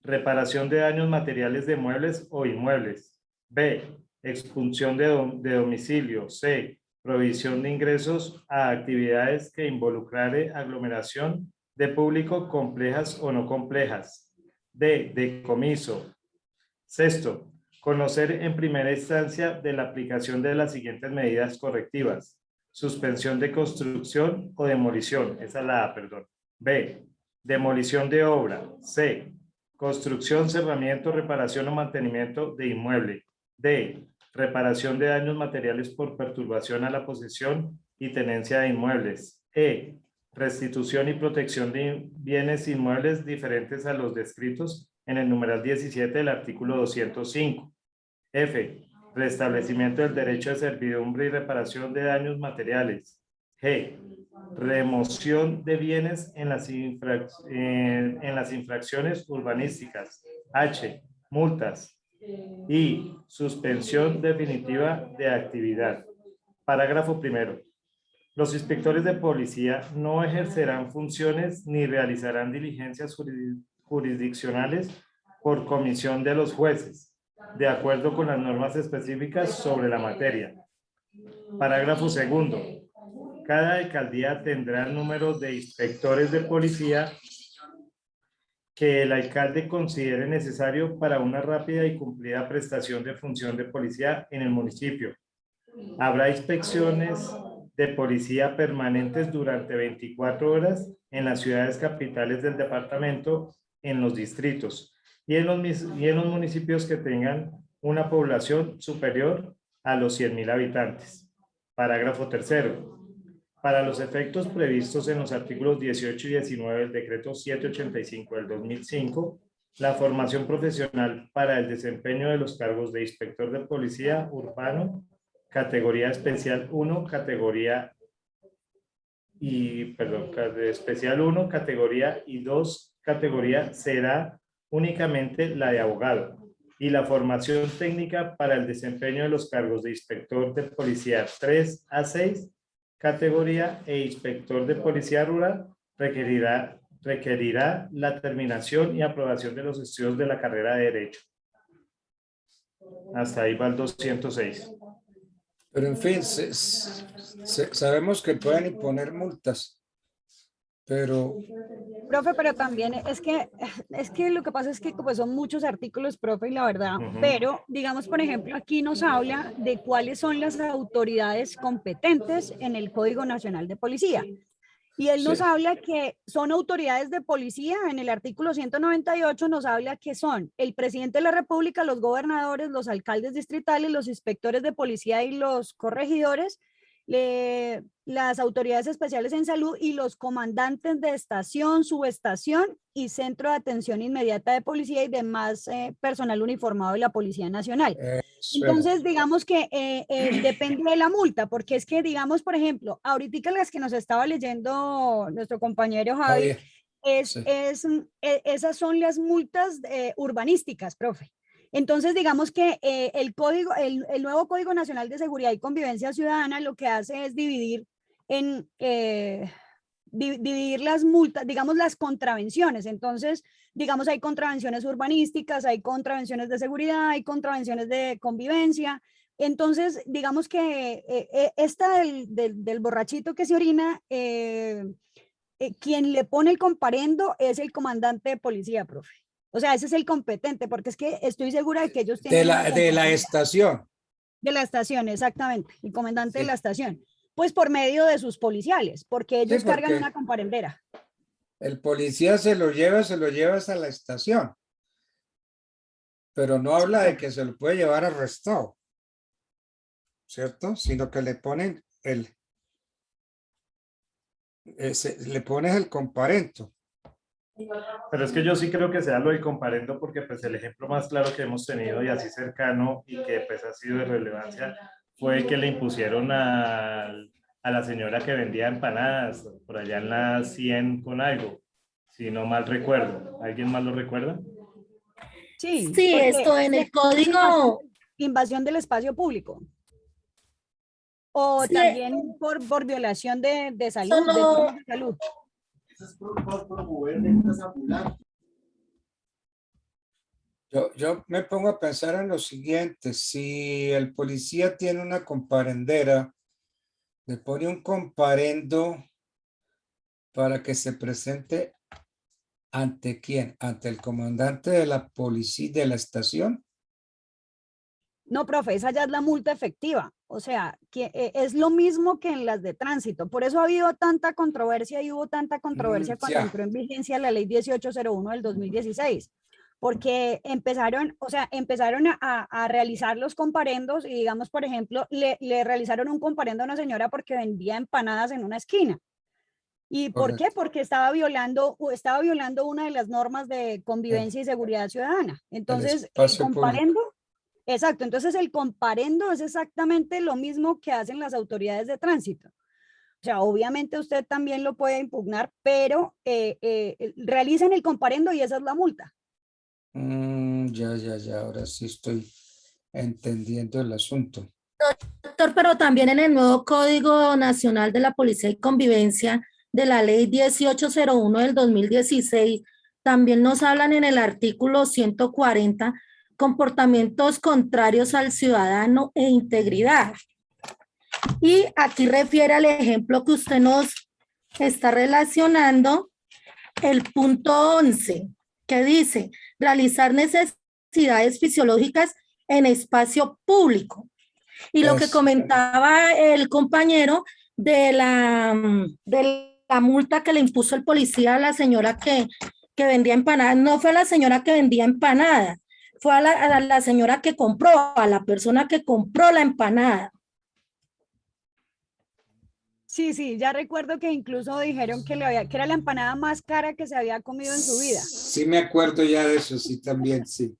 Reparación de daños materiales de muebles o inmuebles. B. Expulsión de domicilio. C. Provisión de ingresos a actividades que involucrare aglomeración de público complejas o no complejas. D. Decomiso. Sexto, conocer en primera instancia de la aplicación de las siguientes medidas correctivas. Suspensión de construcción o demolición. Esa es la A, perdón. B. Demolición de obra. C. Construcción, cerramiento, reparación o mantenimiento de inmueble. D. Reparación de daños materiales por perturbación a la posesión y tenencia de inmuebles. E. Restitución y protección de bienes inmuebles diferentes a los descritos en el numeral 17 del artículo 205. F. Restablecimiento del derecho de servidumbre y reparación de daños materiales. G. Remoción de bienes en las infracciones urbanísticas. H. Multas. Y suspensión definitiva de actividad. Parágrafo primero. Los inspectores de policía no ejercerán funciones ni realizarán diligencias jurisdiccionales por comisión de los jueces, de acuerdo con las normas específicas sobre la materia. Parágrafo segundo. Cada alcaldía tendrá el número de inspectores de policía que el alcalde considere necesario para una rápida y cumplida prestación de función de policía en el municipio. Habrá inspecciones de policía permanentes durante 24 horas en las ciudades capitales del departamento, en los distritos y en los municipios que tengan una población superior a los 100.000 habitantes. Parágrafo tercero. Para los efectos previstos en los artículos 18 y 19 del decreto 785 del 2005, la formación profesional para el desempeño de los cargos de inspector de policía urbano, categoría especial 1, categoría especial 1, categoría y 2, categoría será únicamente la de abogado, y la formación técnica para el desempeño de los cargos de inspector de policía 3 a 6, categoría e inspector de policía rural requerirá la terminación y aprobación de los estudios de la carrera de Derecho. Hasta ahí va el 206. Pero en fin, sabemos que pueden imponer multas, pero Profe, pero también es que lo que pasa es que pues, son muchos artículos, profe, y la verdad, pero digamos, por ejemplo, aquí nos habla de cuáles son las autoridades competentes en el Código Nacional de Policía. Y él nos habla que son autoridades de policía, en el artículo 198 nos habla que son el presidente de la República, los gobernadores, los alcaldes distritales, los inspectores de policía y los corregidores, las autoridades especiales en salud y los comandantes de estación, subestación y centro de atención inmediata de policía y demás personal uniformado de la Policía Nacional. Entonces, digamos que depende de la multa, porque es que, digamos, por ejemplo, ahorita las que nos estaba leyendo nuestro compañero Javi, esas son las multas urbanísticas, profe. Entonces, digamos que el nuevo Código Nacional de Seguridad y Convivencia Ciudadana lo que hace es dividir las multas, digamos, las contravenciones. Entonces, digamos, hay contravenciones urbanísticas, hay contravenciones de seguridad, hay contravenciones de convivencia. Entonces, digamos que esta del borrachito que se orina, quien le pone el comparendo es el comandante de policía, profe. O sea, ese es el competente, porque es que estoy segura de que ellos tienen... De la estación. De la estación, exactamente, el comandante de la estación. Pues por medio de sus policiales, porque ellos cargan una comparendera. El policía se lo lleva hasta la estación. Pero no habla de que se lo puede llevar arrestado. ¿Cierto? Sino que le ponen le pones el comparendo. Pero es que yo sí creo que sea lo del comparendo, porque pues el ejemplo más claro que hemos tenido y así cercano y que pues ha sido de relevancia fue el que le impusieron a la señora que vendía empanadas por allá en la 100 con algo, si no mal recuerdo. ¿Alguien más lo recuerda? Sí, esto en el código. Invasión del espacio público. O también por violación de salud, de salud. Eso es por promover ventas ambulantes. Yo me pongo a pensar en lo siguiente, si el policía tiene una comparendera, le pone un comparendo para que se presente ¿ante quién? ¿Ante el comandante de la policía de la estación? No, profe, esa ya es la multa efectiva. O sea, que es lo mismo que en las de tránsito. Por eso ha habido tanta controversia y hubo tanta controversia cuando Ya. entró en vigencia la ley 1801 del 2016. Porque empezaron, o sea, empezaron a realizar los comparendos y digamos, por ejemplo, le realizaron un comparendo a una señora porque vendía empanadas en una esquina. ¿Y por qué? Correcto. Porque estaba violando una de las normas de convivencia y seguridad ciudadana. El Entonces, el espacio público. comparendo, exacto, entonces el comparendo es exactamente lo mismo que hacen las autoridades de tránsito. O sea, obviamente usted también lo puede impugnar, pero realicen el comparendo y esa es la multa. Ya, ahora sí estoy entendiendo el asunto. Doctor, pero también en el nuevo Código Nacional de la Policía y Convivencia de la Ley 1801 del 2016, también nos hablan en el artículo 140, comportamientos contrarios al ciudadano e integridad. Y aquí refiere al ejemplo que usted nos está relacionando, el punto 11, que dice, realizar necesidades fisiológicas en espacio público. Y lo que Eso. comentaba el compañero de la multa que le impuso el policía a la señora que vendía empanadas, no fue a la señora que vendía empanadas, fue a la señora que compró, a la persona que compró la empanada. Sí, ya recuerdo que incluso dijeron que que era la empanada más cara que se había comido en su vida. Sí me acuerdo ya de eso, sí, también, sí.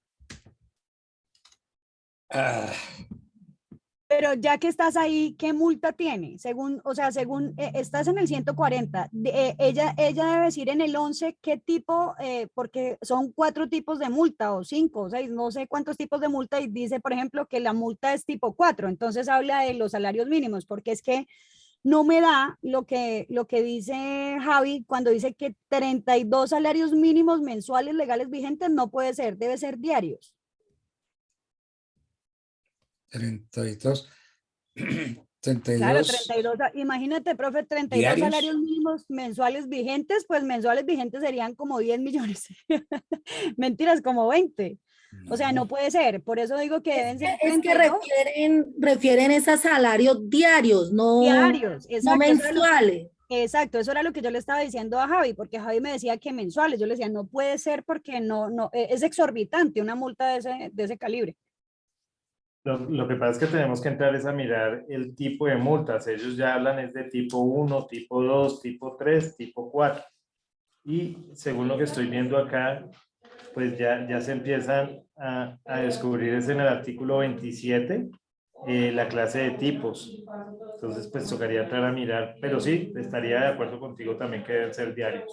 Ah, Pero ya que estás ahí, ¿qué multa tiene? Según, o sea, según, estás en el 140, ella debe decir en el 11 qué tipo, porque son 4 tipos de multa o 5 o 6, no sé cuántos tipos de multa y dice, por ejemplo, que la multa es tipo 4, entonces habla de los salarios mínimos, porque es que no me da lo que dice Javi cuando dice que 32 salarios mínimos mensuales legales vigentes no puede ser, debe ser diarios. 32. Claro, 32 32, imagínate, profe, 32 diarios. salarios mínimos mensuales vigentes, pues mensuales vigentes serían como 10 millones. Mentiras, como 20. O sea, no puede ser. Por eso digo que deben ser Es que 32 refieren esos salarios diarios, no, diarios. no Exacto, mensuales. exacto, eso era lo que yo le estaba diciendo a Javi, porque Javi me decía que mensuales. Yo le decía, no puede ser porque no, es exorbitante una multa de ese calibre. Lo que pasa es que tenemos que entrar es a mirar el tipo de multas. Ellos ya hablan es de tipo 1, tipo 2, tipo 3, tipo 4. Y según lo que estoy viendo acá, pues ya se empiezan a descubrir es en el artículo 27 la clase de tipos. Entonces, pues tocaría entrar a mirar, pero sí, estaría de acuerdo contigo también que deben ser diarios.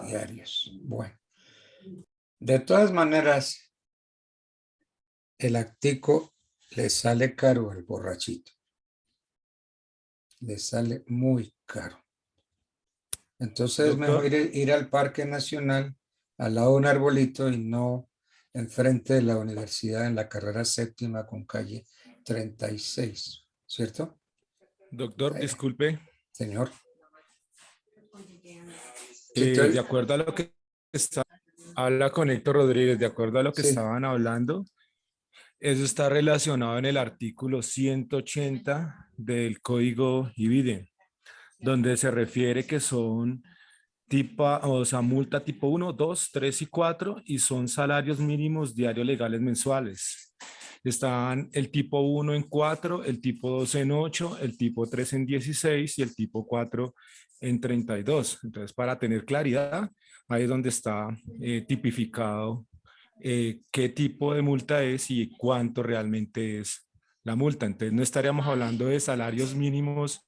Diarios. Bueno. De todas maneras, el actico le sale caro al borrachito. Le sale muy caro. Entonces es mejor ir al Parque Nacional, al lado de un arbolito y no enfrente de la universidad en la carrera séptima con calle 36, ¿cierto? Doctor, disculpe, Señor. de acuerdo a lo que habla con Héctor Rodríguez, de acuerdo a lo que Sí. estaban hablando, eso está relacionado en el artículo 180 del Código IBIDE, donde se refiere que son multa tipo 1, 2, 3 y 4 y son salarios mínimos diarios legales mensuales. Están el tipo 1 en 4, el tipo 2 en 8, el tipo 3 en 16 y el tipo 4 en 32. Entonces, para tener claridad, ahí es donde está tipificado qué tipo de multa es y cuánto realmente es la multa. Entonces, no estaríamos hablando de salarios mínimos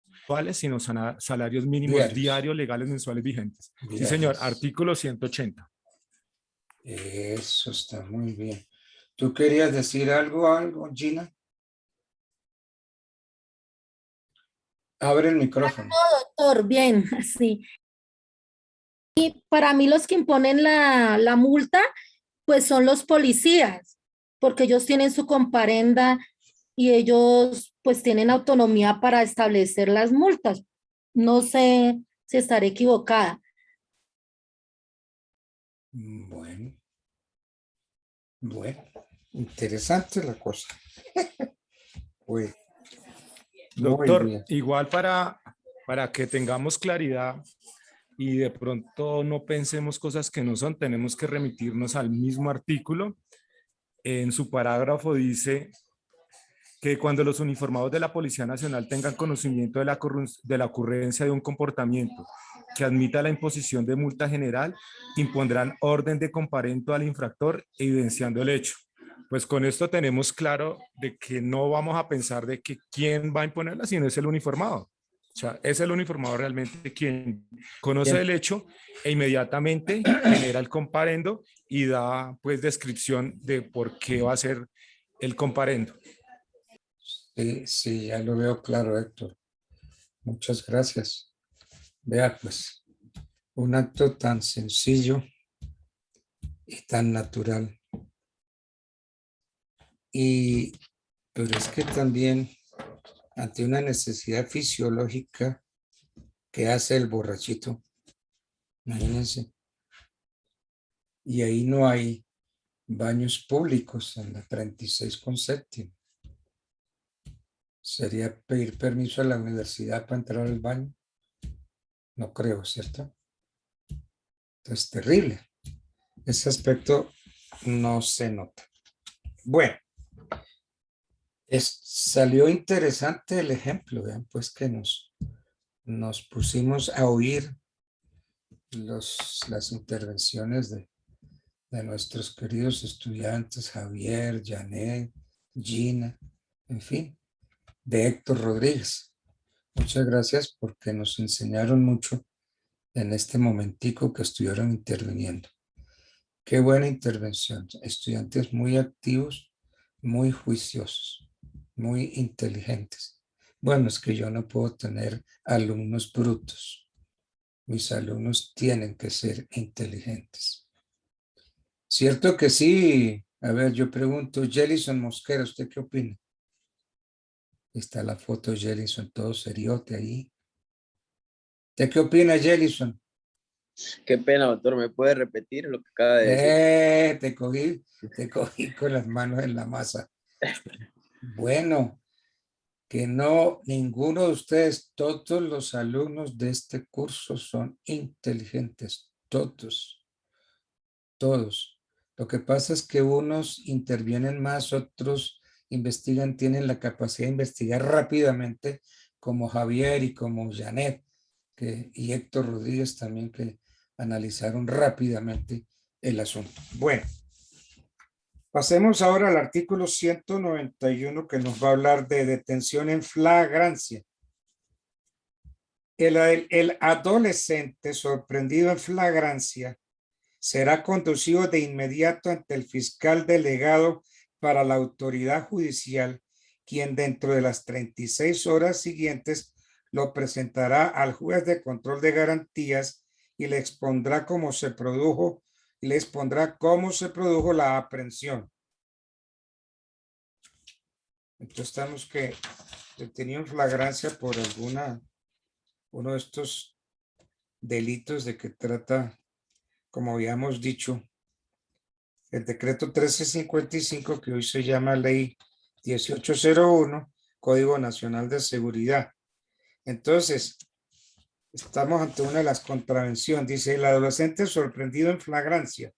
mensuales, sino salarios mínimos diarios legales mensuales vigentes. Diarios. Sí, señor, artículo 180. Eso está muy bien. ¿Tú querías decir algo, Gina? Abre el micrófono. No, doctor, bien, sí. Y para mí los que imponen la multa Pues son los policías, porque ellos tienen su comparenda y ellos pues tienen autonomía para establecer las multas. No sé si estaré equivocada. Bueno, bueno, interesante la cosa. Pues, muy Doctor, bien. igual para que tengamos claridad y de pronto no pensemos cosas que no son, tenemos que remitirnos al mismo artículo. En su parágrafo dice que cuando los uniformados de la Policía Nacional tengan conocimiento de la ocurrencia de un comportamiento que admita la imposición de multa general, impondrán orden de comparendo al infractor evidenciando el hecho. Pues con esto tenemos claro de que no vamos a pensar de que quién va a imponerla, sino es el uniformado. O sea, es el uniformado realmente quien conoce Bien. el hecho e inmediatamente genera el comparendo y da pues descripción de por qué va a ser el comparendo. Sí, sí, ya lo veo claro, Héctor. Muchas gracias. Vea, pues, un acto tan sencillo y tan natural. Pero es que también ante una necesidad fisiológica que hace el borrachito, imagínense, y ahí no hay baños públicos en la 36 con séptimo. ¿Sería pedir permiso a la universidad para entrar al baño? No creo, ¿cierto? Entonces, terrible. Ese aspecto no se nota. Bueno, salió interesante el ejemplo, vean, pues que nos pusimos a oír las intervenciones de nuestros queridos estudiantes, Javier, Janet, Gina, en fin, de Héctor Rodríguez. Muchas gracias porque nos enseñaron mucho en este momentico que estuvieron interviniendo. Qué buena intervención. Estudiantes muy activos, muy juiciosos, muy inteligentes. Bueno, es que yo no puedo tener alumnos brutos. Mis alumnos tienen que ser inteligentes. ¿Cierto que sí? A ver, yo pregunto, Jelison Mosquera, ¿usted qué opina? Está la foto de Jelison, todo seriote ahí. ¿Usted qué opina, Jelison? Qué pena, doctor, ¿me puede repetir lo que acaba de decir? Te cogí con las manos en la masa. Bueno, que no, ninguno de ustedes, todos los alumnos de este curso son inteligentes, todos. Lo que pasa es que unos intervienen más, otros investigan, tienen la capacidad de investigar rápidamente, como Javier y como Janet, y Héctor Rodríguez también, que analizaron rápidamente el asunto. Bueno, pasemos ahora al artículo 191 que nos va a hablar de detención en flagrancia. El adolescente sorprendido en flagrancia será conducido de inmediato ante el fiscal delegado para la autoridad judicial, quien dentro de las 36 horas siguientes lo presentará al juez de control de garantías y le expondrá cómo se produjo la aprehensión. Entonces estamos que detenido en flagrancia por uno de estos delitos de que trata, como habíamos dicho, el decreto 1355, que hoy se llama ley 1801, Código Nacional de Seguridad. Entonces, estamos ante una de las contravenciones. Dice, el adolescente sorprendido en flagrancia.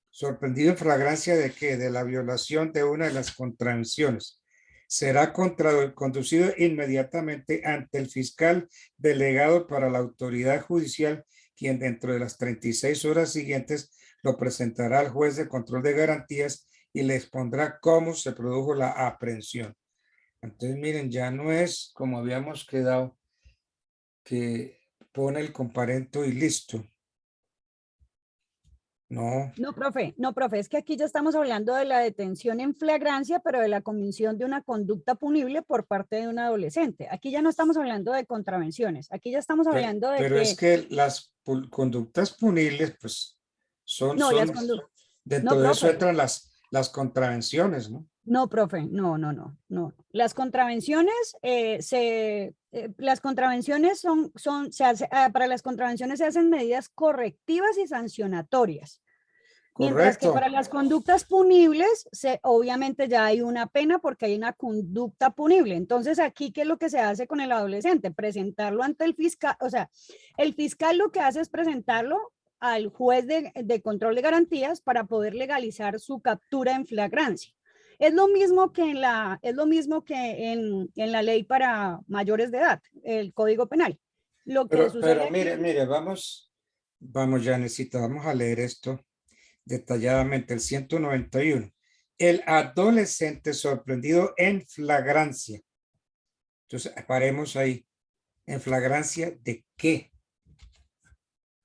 ¿Sorprendido en flagrancia de qué? De la violación de una de las contravenciones. Será conducido inmediatamente ante el fiscal delegado para la autoridad judicial, quien dentro de las 36 horas siguientes lo presentará al juez de control de garantías y le expondrá cómo se produjo la aprehensión. Entonces, miren, ya no es como habíamos quedado, que pone el comparendo y listo. No. No, profe, es que aquí ya estamos hablando de la detención en flagrancia, pero de la comisión de una conducta punible por parte de un adolescente. Aquí ya no estamos hablando de contravenciones, aquí ya estamos hablando de pero es que las conductas punibles, pues, No, Dentro No, de eso profe. entran las contravenciones, ¿no? No, profe, no. Las contravenciones, las contravenciones para las contravenciones se hacen medidas correctivas y sancionatorias. Mientras que Correcto. para las conductas punibles, obviamente ya hay una pena porque hay una conducta punible. Entonces, aquí, ¿qué es lo que se hace con el adolescente? Presentarlo ante el fiscal, o sea, el fiscal lo que hace es presentarlo al juez de control de garantías para poder legalizar su captura en flagrancia. Es lo mismo que en la ley para mayores de edad, el Código Penal. Lo que sucede Pero aquí- mire, vamos, ya necesitamos a leer esto detalladamente, el 191. El adolescente sorprendido en flagrancia. Entonces, paremos ahí. ¿En flagrancia de qué?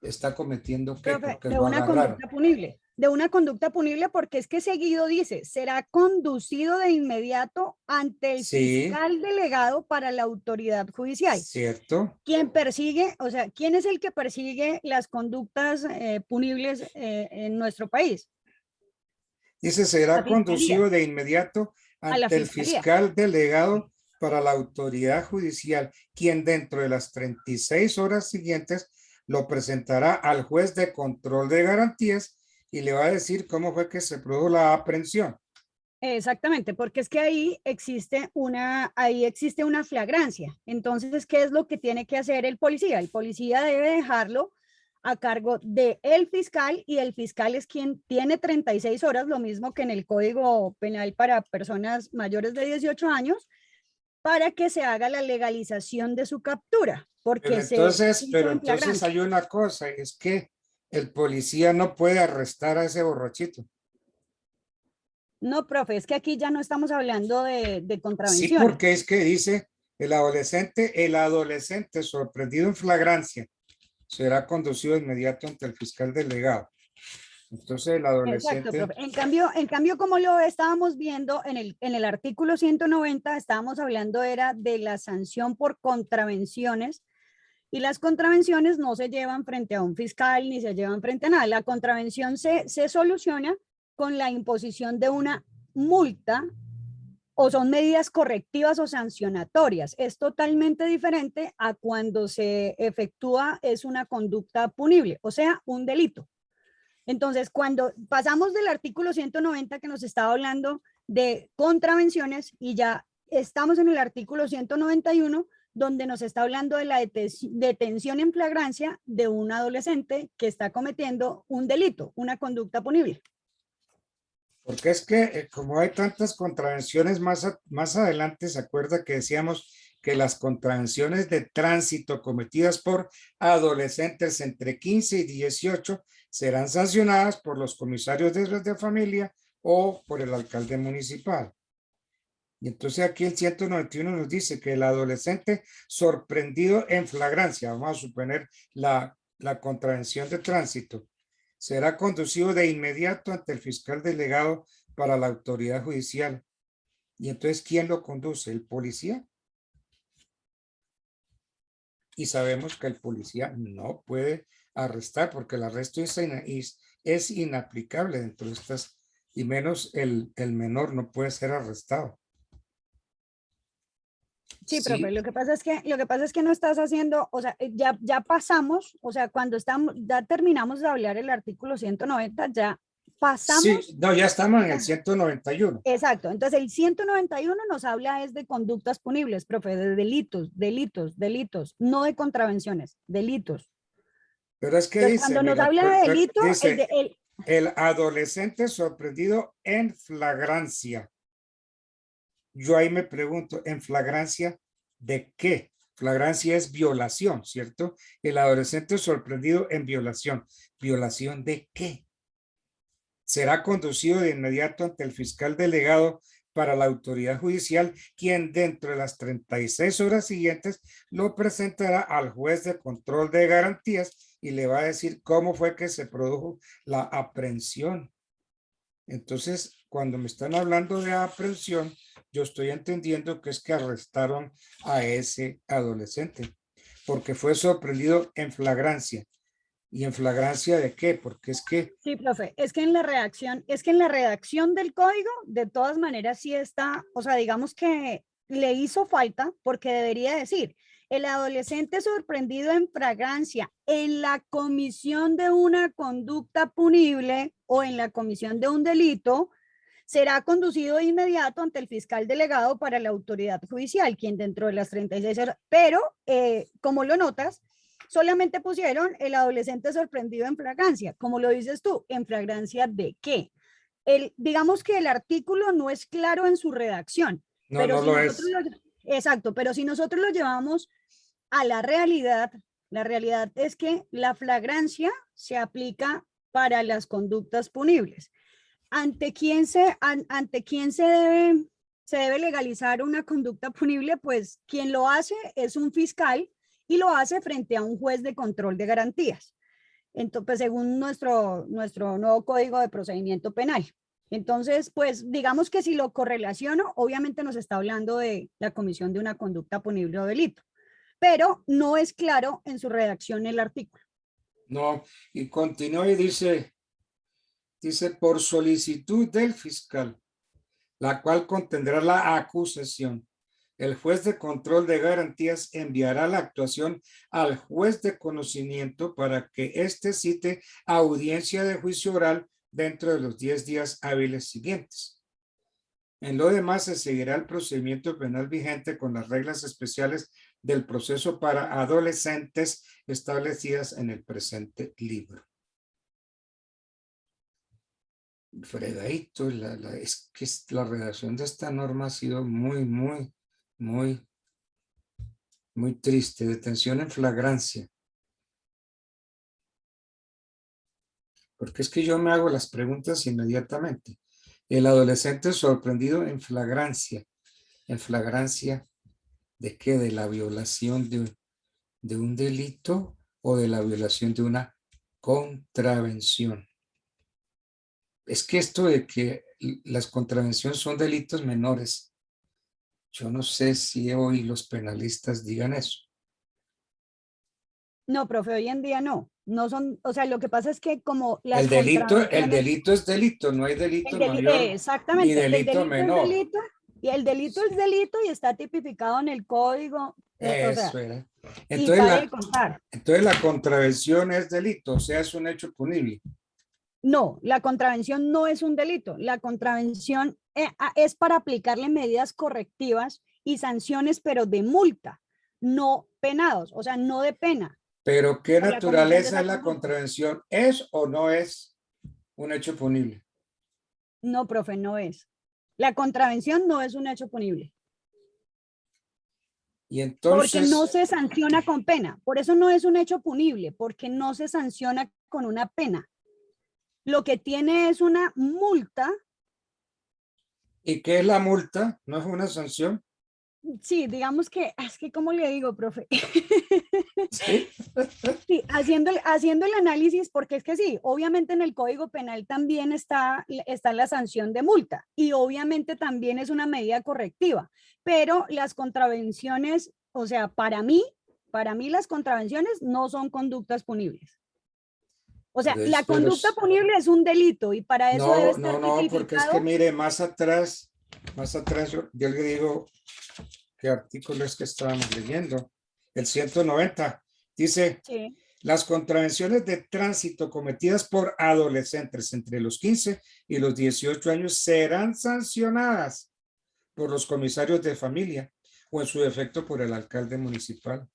¿Está cometiendo qué? Profe, Porque de lo una agarraron. conducta punible, porque es que seguido dice, será conducido de inmediato ante el Sí, fiscal delegado para la autoridad judicial. cierto. ¿Quién persigue, o sea, quién es el que persigue las conductas punibles en nuestro país? Dice, La será fiscalía, conducido de inmediato a la ante el fiscalía. fiscal delegado para la autoridad judicial, quien dentro de las 36 horas siguientes lo presentará al juez de control de garantías y le va a decir cómo fue que se produjo la aprehensión. Exactamente, porque es que ahí existe una flagrancia. Entonces, ¿qué es lo que tiene que hacer el policía? El policía debe dejarlo a cargo del fiscal y el fiscal es quien tiene 36 horas, lo mismo que en el Código Penal para personas mayores de 18 años, para que se haga la legalización de su captura, porque Pero entonces hay una cosa, es que el policía no puede arrestar a ese borrachito. No, profe, es que aquí ya no estamos hablando de Sí, contravenciones. porque es que dice el adolescente sorprendido en flagrancia será conducido de inmediato ante el fiscal delegado. Entonces el Exacto, adolescente, profe. En cambio, como lo estábamos viendo en el artículo 190, estábamos hablando era de la sanción por contravenciones y las contravenciones no se llevan frente a un fiscal ni se llevan frente a nada. La contravención se soluciona con la imposición de una multa o son medidas correctivas o sancionatorias. Es totalmente diferente a cuando se efectúa es una conducta punible, o sea, un delito. Entonces, cuando pasamos del artículo 190 que nos estaba hablando de contravenciones y ya estamos en el artículo 191 donde nos está hablando de la detención en flagrancia de un adolescente que está cometiendo un delito, una conducta punible. porque es que como hay tantas contravenciones más adelante, se acuerda que decíamos que las contravenciones de tránsito cometidas por adolescentes entre 15 y 18 serán sancionadas por los comisarios de familia o por el alcalde municipal. Y entonces aquí el 191 nos dice que el adolescente sorprendido en flagrancia, vamos a suponer la contravención de tránsito, será conducido de inmediato ante el fiscal delegado para la autoridad judicial. Y entonces, ¿quién lo conduce? ¿El policía? Y sabemos que el policía no puede arrestar porque el arresto es inaplicable dentro de estas, y menos el menor no puede ser arrestado. Sí, profe, lo que pasa es que no estás haciendo, o sea, ya pasamos, o sea, ya terminamos de hablar el artículo 190, ya pasamos. Sí, no, ya estamos en el 191. Exacto, entonces el 191 nos habla es de conductas punibles, profe, de delitos, no de contravenciones, delitos. Pero es que Entonces, dice, cuando nos mira, habla de delito, dice, el adolescente sorprendido en flagrancia. Yo ahí me pregunto, ¿en flagrancia de qué? Flagrancia es violación, ¿cierto? El adolescente sorprendido en violación. ¿Violación de qué? Será conducido de inmediato ante el fiscal delegado para la autoridad judicial, quien dentro de las 36 horas siguientes lo presentará al juez de control de garantías y le va a decir cómo fue que se produjo la aprehensión. Entonces, cuando me están hablando de aprehensión, yo estoy entendiendo que es que arrestaron a ese adolescente porque fue sorprendido en flagrancia. ¿Y en flagrancia de qué? Porque es que Sí, profe, es que en la redacción del código, de todas maneras, sí está, o sea, digamos que le hizo falta porque debería decir, el adolescente sorprendido en flagrancia en la comisión de una conducta punible o en la comisión de un delito, será conducido de inmediato ante el fiscal delegado para la autoridad judicial, quien dentro de las 36 horas, pero como lo notas, solamente pusieron el adolescente sorprendido en flagrancia. Como lo dices tú, ¿en flagrancia de qué? Digamos que el artículo no es claro en su redacción. no, Pero no si lo nosotros es. exacto, pero si nosotros lo llevamos a la realidad es que la flagrancia se aplica para las conductas punibles. ¿Ante quién se debe legalizar una conducta punible? Pues quien lo hace es un fiscal y lo hace frente a un juez de control de garantías. Entonces, pues, según nuestro nuevo Código de Procedimiento Penal. Entonces, pues digamos que si lo correlaciono, obviamente nos está hablando de la comisión de una conducta punible o delito, pero no es claro en su redacción el artículo. No, y continúa y dice, por solicitud del fiscal, la cual contendrá la acusación. El juez de control de garantías enviará la actuación al juez de conocimiento para que éste cite audiencia de juicio oral dentro de los 10 días hábiles siguientes. En lo demás, se seguirá el procedimiento penal vigente con las reglas especiales del proceso para adolescentes establecidas en el presente libro. Fregadito, es que la redacción de esta norma ha sido muy triste. Detención en flagrancia. Porque es que yo me hago las preguntas inmediatamente. El adolescente sorprendido en flagrancia. ¿En flagrancia de qué? ¿De la violación de un delito o de la violación de una contravención? Es que esto de que las contravenciones son delitos menores, yo no sé si hoy los penalistas digan eso. No, profe, hoy en día no. No son, o sea, lo que pasa es que como las El delito contravenciones... es delito, no hay delito mayor ni exactamente, el delito delito es menor. delito y el delito es delito y está tipificado en el código, o sea, Eso era. y para de contar. Entonces la contravención es delito, o sea, es un hecho punible. No, la contravención no es un delito. La contravención es para aplicarle medidas correctivas y sanciones, pero de multa, no penados, o sea, no de pena. Pero ¿qué por la comisión de naturaleza esa es la conducta. contravención? ¿Es o no es un hecho punible? No, profe, no es. La contravención no es un hecho punible. Y Porque no entonces, se sanciona con pena. Por eso no es un hecho punible, porque no se sanciona con una pena. Lo que tiene es una multa. ¿y qué es la multa? ¿No es una sanción? Sí, digamos que, es que, ¿cómo le digo, profe? Sí. Sí, haciendo el análisis, porque es que sí, obviamente en el Código Penal también está la sanción de multa y obviamente también es una medida correctiva, pero las contravenciones, o sea, para mí las contravenciones no son conductas punibles. O sea, la conducta punible es un delito y para eso debe estar No, porque es que tipificado. mire, más atrás yo le digo qué artículo es que estábamos leyendo. El 190 dice, Sí. las contravenciones de tránsito cometidas por adolescentes entre los 15 y los 18 años serán sancionadas por los comisarios de familia o en su defecto por el alcalde municipal.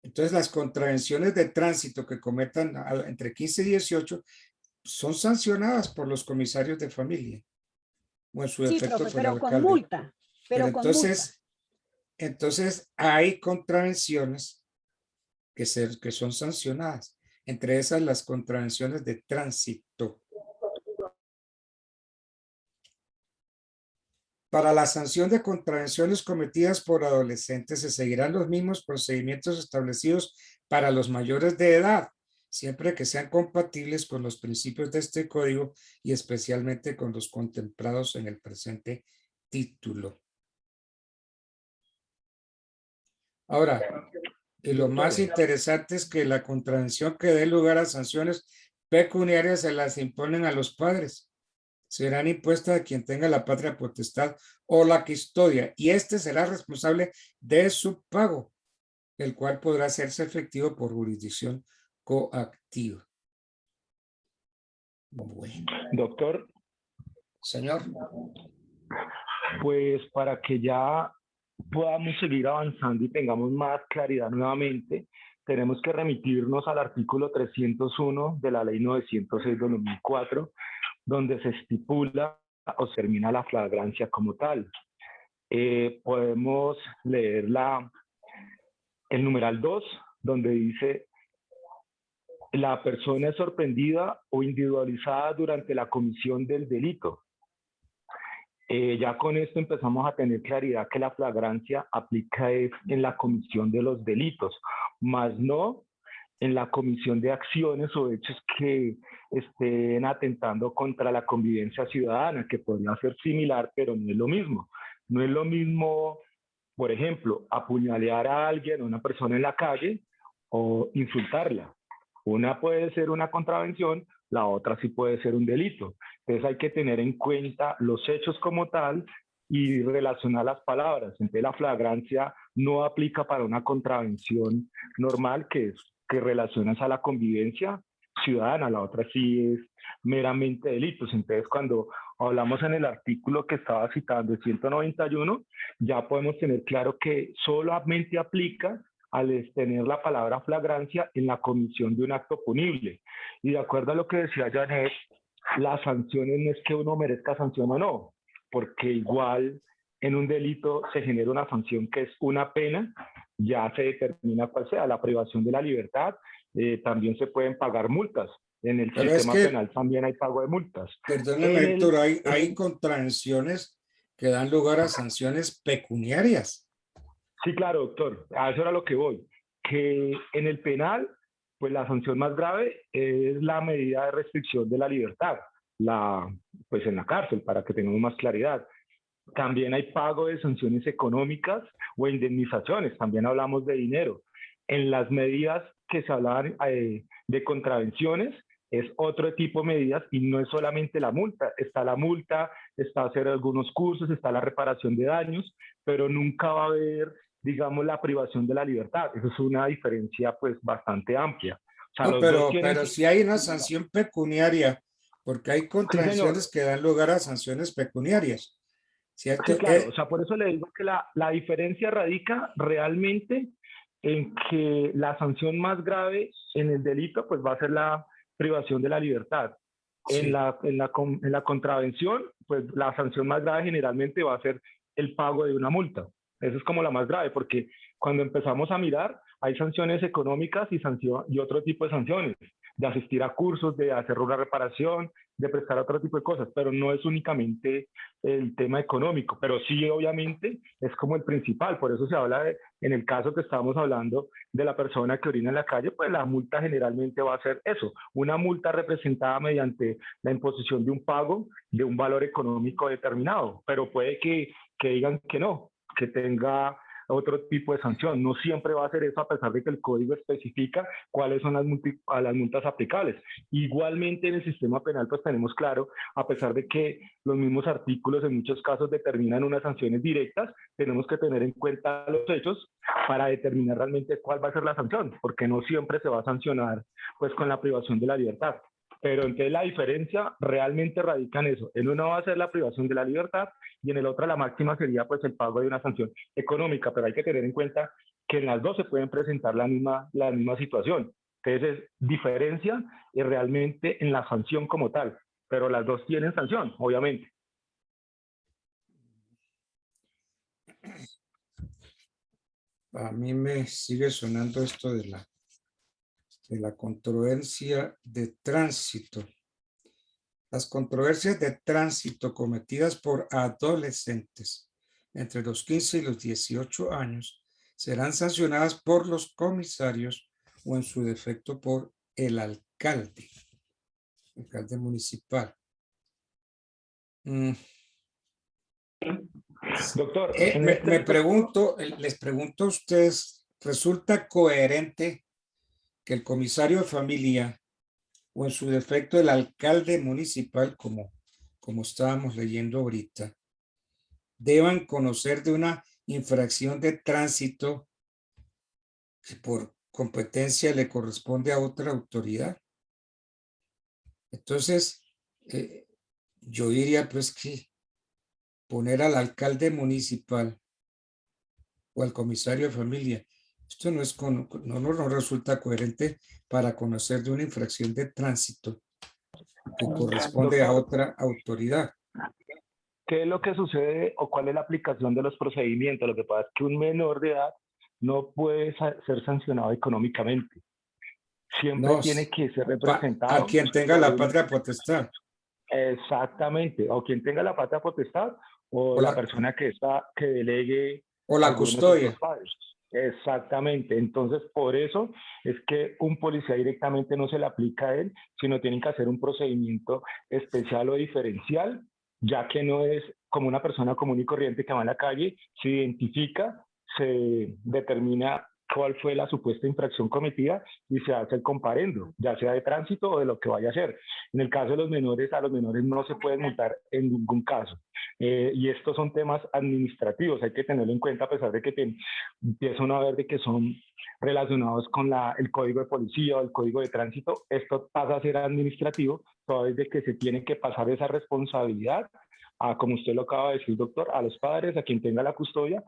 Entonces, las contravenciones de tránsito que cometan entre 15 y 18 son sancionadas por los comisarios de familia o en su Sí, defecto profe, por el pero con alcalde. multa. Pero con multa. Entonces hay contravenciones que son sancionadas. Entre esas, las contravenciones de tránsito. Para la sanción de contravenciones cometidas por adolescentes se seguirán los mismos procedimientos establecidos para los mayores de edad, siempre que sean compatibles con los principios de este código y especialmente con los contemplados en el presente título. Ahora, Y lo más interesante es que la contravención que dé lugar a sanciones pecuniarias se las imponen a los padres. Serán impuestas a quien tenga la patria potestad o la custodia, y este será responsable de su pago, el cual podrá hacerse efectivo por jurisdicción coactiva. Bueno. Doctor, Señor. pues para que ya podamos seguir avanzando y tengamos más claridad nuevamente, tenemos que remitirnos al artículo 301 de la Ley 906 de 2004, donde se estipula o se termina la flagrancia como tal. Podemos leer el numeral 2, donde dice: la persona es sorprendida o individualizada durante la comisión del delito. Ya con esto empezamos a tener claridad que la flagrancia aplica en la comisión de los delitos, más no en la comisión de acciones o hechos que estén atentando contra la convivencia ciudadana, que podría ser similar, pero no es lo mismo. No es lo mismo, por ejemplo, apuñalear a alguien, a una persona en la calle, o insultarla. Una puede ser una contravención, la otra sí puede ser un delito. Entonces hay que tener en cuenta los hechos como tal y relacionar las palabras. Entonces la flagrancia no aplica para una contravención normal que relacionas a la convivencia ciudadana, la otra sí es meramente delitos. Entonces cuando hablamos en el artículo que estaba citando, el 191, ya podemos tener claro que solamente aplica al tener la palabra flagrancia en la comisión de un acto punible. Y de acuerdo a lo que decía Janet, las sanciones no es que uno merezca sanción o no, porque igual en un delito se genera una sanción que es una pena, ya se determina cuál sea, la privación de la libertad, también se pueden pagar multas. En el sistema penal también hay pago de multas. Perdóname, Héctor, hay contravenciones que dan lugar a sanciones pecuniarias. Sí, claro, doctor. A eso era lo que voy. Que en el penal, pues la sanción más grave es la medida de restricción de la libertad, pues en la cárcel, para que tengamos más claridad. También hay pago de sanciones económicas o indemnizaciones, también hablamos de dinero. En las medidas que se hablaban de contravenciones, es otro tipo de medidas y no es solamente la multa. Está la multa, está hacer algunos cursos, está la reparación de daños, pero nunca va a haber, digamos, la privación de la libertad. Eso es una diferencia pues bastante amplia. O sea, no, pero si hay una sanción pecuniaria, porque hay contravenciones que dan lugar a sanciones pecuniarias. ¿Cierto? Sí, claro. O sea, por eso le digo que la diferencia radica realmente en que la sanción más grave en el delito pues va a ser la privación de la libertad. Sí. En la contravención, pues la sanción más grave generalmente va a ser el pago de una multa. Eso es como la más grave, porque cuando empezamos a mirar, hay sanciones económicas y otro tipo de sanciones, de asistir a cursos, de hacer una reparación, de prestar otro tipo de cosas, pero no es únicamente el tema económico, pero sí obviamente es como el principal. Por eso se habla en el caso que estábamos hablando de la persona que orina en la calle, pues la multa generalmente va a ser eso, una multa representada mediante la imposición de un pago de un valor económico determinado, pero puede que digan que no, que tenga otro tipo de sanción. No siempre va a ser eso, a pesar de que el código especifica cuáles son las multas aplicables. Igualmente en el sistema penal pues tenemos claro, a pesar de que los mismos artículos en muchos casos determinan unas sanciones directas, tenemos que tener en cuenta los hechos para determinar realmente cuál va a ser la sanción, porque no siempre se va a sancionar pues con la privación de la libertad. Pero entonces la diferencia realmente radica en eso. En uno va a ser la privación de la libertad y en el otro la máxima sería pues el pago de una sanción económica, pero hay que tener en cuenta que en las dos se pueden presentar la misma situación. Entonces es diferencia y realmente en la sanción como tal, pero las dos tienen sanción, obviamente. A mí me sigue sonando esto de la controversia de tránsito. Las controversias de tránsito cometidas por adolescentes entre los 15 y los 18 años serán sancionadas por los comisarios o en su defecto por el alcalde municipal. Doctor, les pregunto a ustedes resulta coherente que el comisario de familia o en su defecto el alcalde municipal, como estábamos leyendo ahorita, deban conocer de una infracción de tránsito que por competencia le corresponde a otra autoridad. Entonces, yo diría pues que poner al alcalde municipal o al comisario de familia, esto no resulta coherente para conocer de una infracción de tránsito que corresponde a otra autoridad. ¿Qué es lo que sucede o cuál es la aplicación de los procedimientos? Lo que pasa es que un menor de edad no puede ser sancionado económicamente. Siempre No, tiene que ser representado. a quien tenga la patria potestad. Exactamente, o quien tenga la patria potestad o la persona que delegue o la custodia. Padres. Exactamente, entonces por eso es que un policía directamente no se le aplica a él, sino tienen que hacer un procedimiento especial o diferencial, ya que no es como una persona común y corriente que va a la calle, se identifica, se determina cuál fue la supuesta infracción cometida y se hace el comparendo, ya sea de tránsito o de lo que vaya a hacer. En el caso de los menores, a los menores no se pueden multar en ningún caso. Y estos son temas administrativos, hay que tenerlo en cuenta a pesar de que empiezan a ver de que son relacionados con el código de policía o el código de tránsito. Esto pasa a ser administrativo, toda vez de que se tiene que pasar esa responsabilidad a, como usted lo acaba de decir, doctor, a los padres, a quien tenga la custodia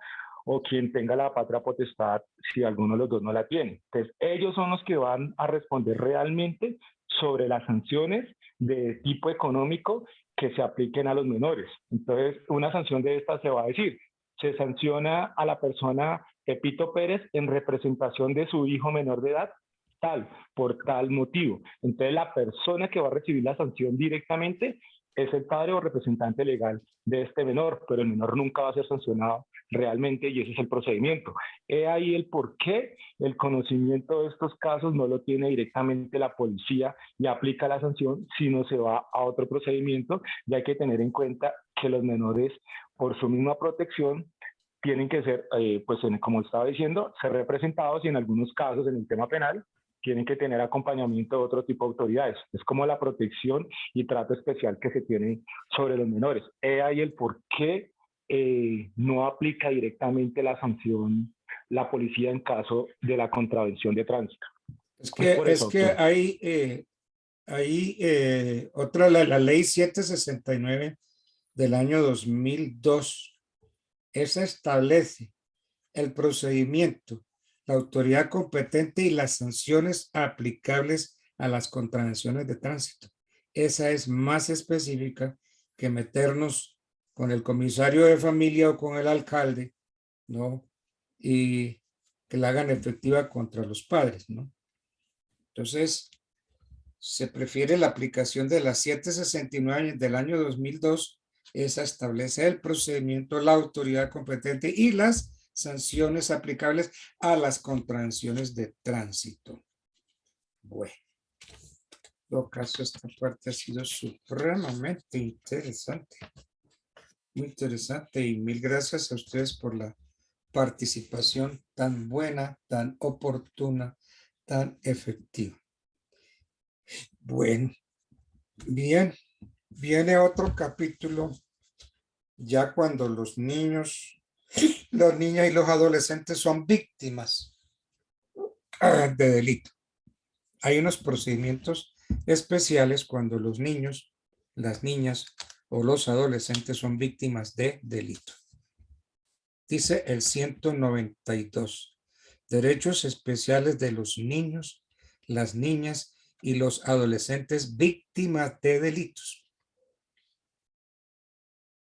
o quien tenga la patria potestad si alguno de los dos no la tiene. Entonces, ellos son los que van a responder realmente sobre las sanciones de tipo económico que se apliquen a los menores. Entonces, una sanción de esta se va a decir, se sanciona a la persona Pepito Pérez en representación de su hijo menor de edad, por tal motivo. Entonces, la persona que va a recibir la sanción directamente es el padre o representante legal de este menor, pero el menor nunca va a ser sancionado realmente y ese es el procedimiento. He ahí el por qué el conocimiento de estos casos no lo tiene directamente la policía y aplica la sanción, sino se va a otro procedimiento, y hay que tener en cuenta que los menores, por su misma protección, tienen que ser, como estaba diciendo, ser representados y en algunos casos en el tema penal tienen que tener acompañamiento de otro tipo de autoridades. Es como la protección y trato especial que se tiene sobre los menores. He ahí el por qué no aplica directamente la sanción la policía en caso de la contravención de tránsito. Es que hay otra, la ley 769 del año 2002. Esa establece el procedimiento, la autoridad competente y las sanciones aplicables a las contravenciones de tránsito. Esa es más específica que meternos con el comisario de familia o con el alcalde, ¿no? Y que la hagan efectiva contra los padres, ¿no? Entonces, se prefiere la aplicación de la 769 del año 2002. Esa establece el procedimiento, la autoridad competente y las sanciones aplicables a las contravenciones de tránsito. Bueno, en todo caso, esta parte ha sido supremamente interesante. Muy interesante y mil gracias a ustedes por la participación tan buena, tan oportuna, tan efectiva. Bueno, bien, viene otro capítulo ya cuando los niños, las niñas y los adolescentes son víctimas de delito. Hay unos procedimientos especiales cuando los niños, las niñas o los adolescentes son víctimas de delito. Dice el 192, derechos especiales de los niños, las niñas y los adolescentes víctimas de delitos.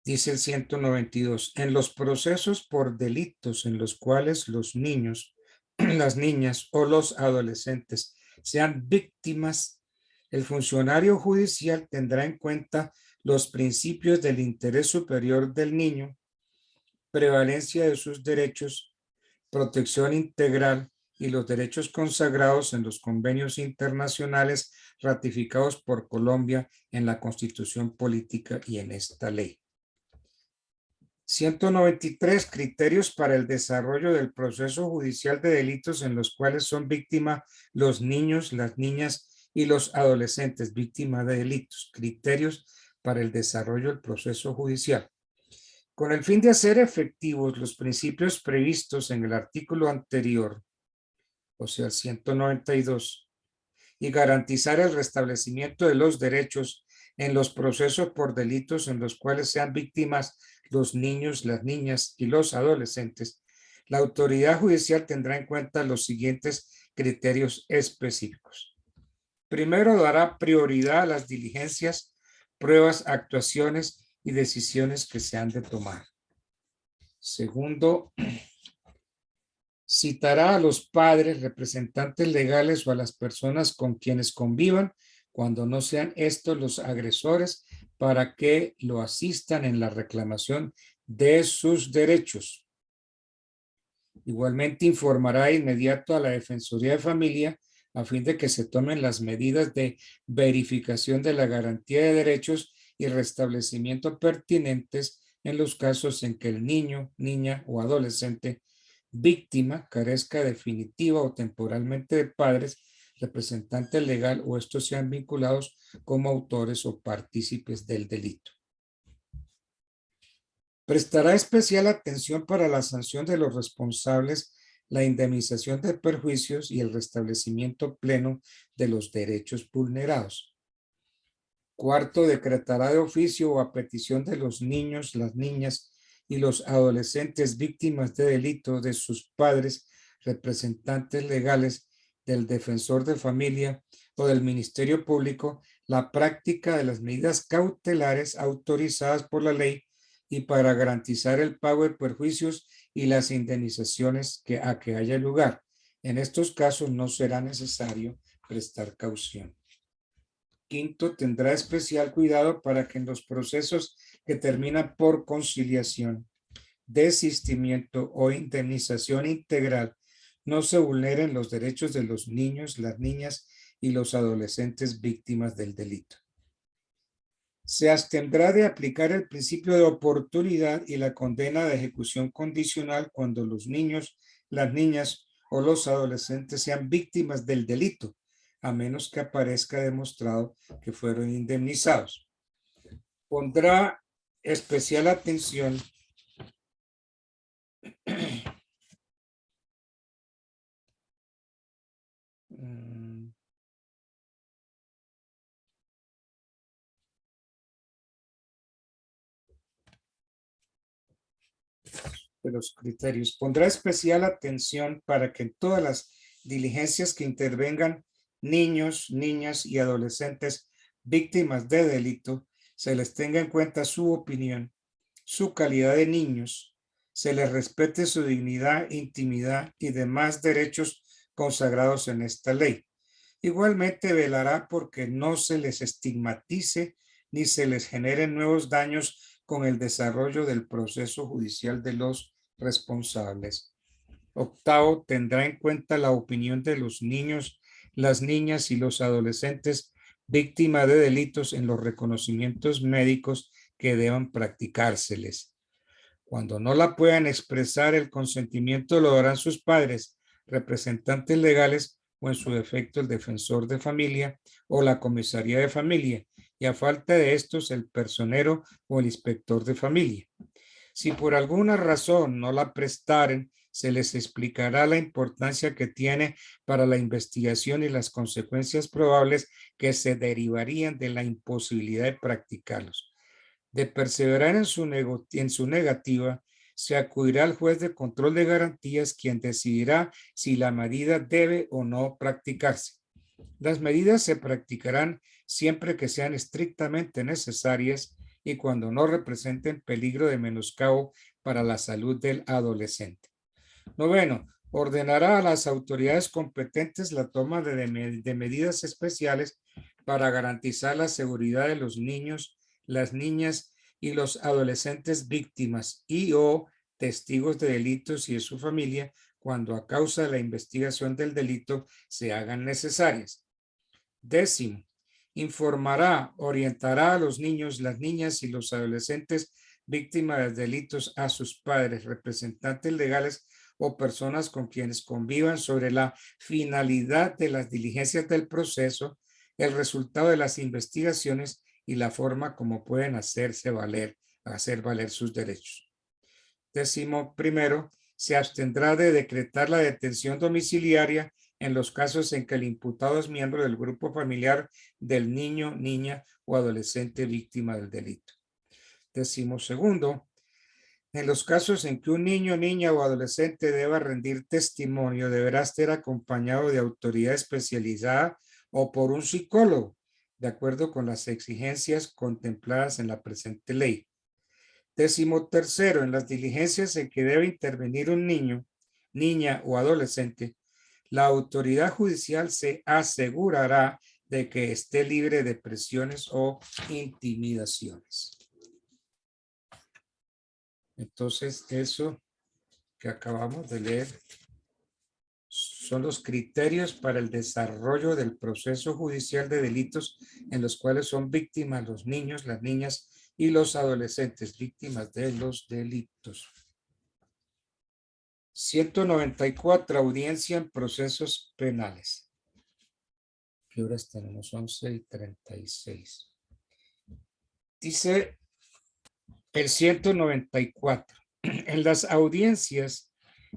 Dice el 192, en los procesos por delitos en los cuales los niños, las niñas o los adolescentes sean víctimas, el funcionario judicial tendrá en cuenta los principios del interés superior del niño, prevalencia de sus derechos, protección integral y los derechos consagrados en los convenios internacionales ratificados por Colombia en la Constitución Política y en esta ley. 193, criterios para el desarrollo del proceso judicial de delitos en los cuales son víctimas los niños, las niñas y los adolescentes víctimas de delitos. Criterios para el desarrollo del proceso judicial. Con el fin de hacer efectivos los principios previstos en el artículo anterior, o sea, el 192, y garantizar el restablecimiento de los derechos en los procesos por delitos en los cuales sean víctimas los niños, las niñas y los adolescentes, la autoridad judicial tendrá en cuenta los siguientes criterios específicos. Primero, dará prioridad a las diligencias, pruebas, actuaciones y decisiones que se han de tomar. Segundo, citará a los padres, representantes legales o a las personas con quienes convivan cuando no sean estos los agresores para que lo asistan en la reclamación de sus derechos. Igualmente informará de inmediato a la Defensoría de Familia a fin de que se tomen las medidas de verificación de la garantía de derechos y restablecimiento pertinentes en los casos en que el niño, niña o adolescente víctima carezca definitiva o temporalmente de padres, representante legal o estos sean vinculados como autores o partícipes del delito. Prestará especial atención para la sanción de los responsables, la indemnización de perjuicios y el restablecimiento pleno de los derechos vulnerados. Cuarto, decretará de oficio o a petición de los niños, las niñas y los adolescentes víctimas de delito de sus padres, representantes legales, del defensor de familia o del Ministerio Público la práctica de las medidas cautelares autorizadas por la ley y para garantizar el pago de perjuicios y las indemnizaciones a que haya lugar. En estos casos no será necesario prestar caución. Quinto, tendrá especial cuidado para que en los procesos que terminan por conciliación, desistimiento o indemnización integral no se vulneren los derechos de los niños, las niñas y los adolescentes víctimas del delito. Se abstendrá de aplicar el principio de oportunidad y la condena de ejecución condicional cuando los niños, las niñas o los adolescentes sean víctimas del delito, a menos que aparezca demostrado que fueron indemnizados. Pondrá especial atención de los criterios. Pondrá especial atención para que en todas las diligencias que intervengan niños, niñas y adolescentes víctimas de delito, se les tenga en cuenta su opinión, su calidad de niños, se les respete su dignidad, intimidad y demás derechos consagrados en esta ley. Igualmente velará porque no se les estigmatice ni se les generen nuevos daños con el desarrollo del proceso judicial de los responsables. Octavo, tendrá en cuenta la opinión de los niños, las niñas y los adolescentes víctimas de delitos en los reconocimientos médicos que deban practicárseles. Cuando no la puedan expresar, el consentimiento lo darán sus padres, representantes legales o en su defecto el defensor de familia o la comisaría de familia, y a falta de estos el personero o el inspector de familia. Si por alguna razón no la prestaren, se les explicará la importancia que tiene para la investigación y las consecuencias probables que se derivarían de la imposibilidad de practicarlos. De perseverar en su negativa, se acudirá al juez de control de garantías, quien decidirá si la medida debe o no practicarse. Las medidas se practicarán siempre que sean estrictamente necesarias y cuando no representen peligro de menoscabo para la salud del adolescente. Noveno, ordenará a las autoridades competentes la toma de medidas especiales para garantizar la seguridad de los niños, las niñas y los adolescentes víctimas y o testigos de delitos y de su familia cuando a causa de la investigación del delito se hagan necesarias. Décimo, informará, orientará a los niños, las niñas y los adolescentes víctima de delitos a sus padres, representantes legales o personas con quienes convivan sobre la finalidad de las diligencias del proceso, el resultado de las investigaciones y la forma como pueden hacer valer sus derechos. 11º, se abstendrá de decretar la detención domiciliaria en los casos en que el imputado es miembro del grupo familiar del niño, niña o adolescente víctima del delito. 12º, en los casos en que un niño, niña o adolescente deba rendir testimonio, deberá ser acompañado de autoridad especializada o por un psicólogo, de acuerdo con las exigencias contempladas en la presente ley. 13º, en las diligencias en que debe intervenir un niño, niña o adolescente, la autoridad judicial se asegurará de que esté libre de presiones o intimidaciones. Entonces, eso que acabamos de leer son los criterios para el desarrollo del proceso judicial de delitos en los cuales son víctimas los niños, las niñas y los adolescentes víctimas de los delitos. 194, audiencia en procesos penales. ¿Qué horas tenemos? 11:36. Dice el 194. En las audiencias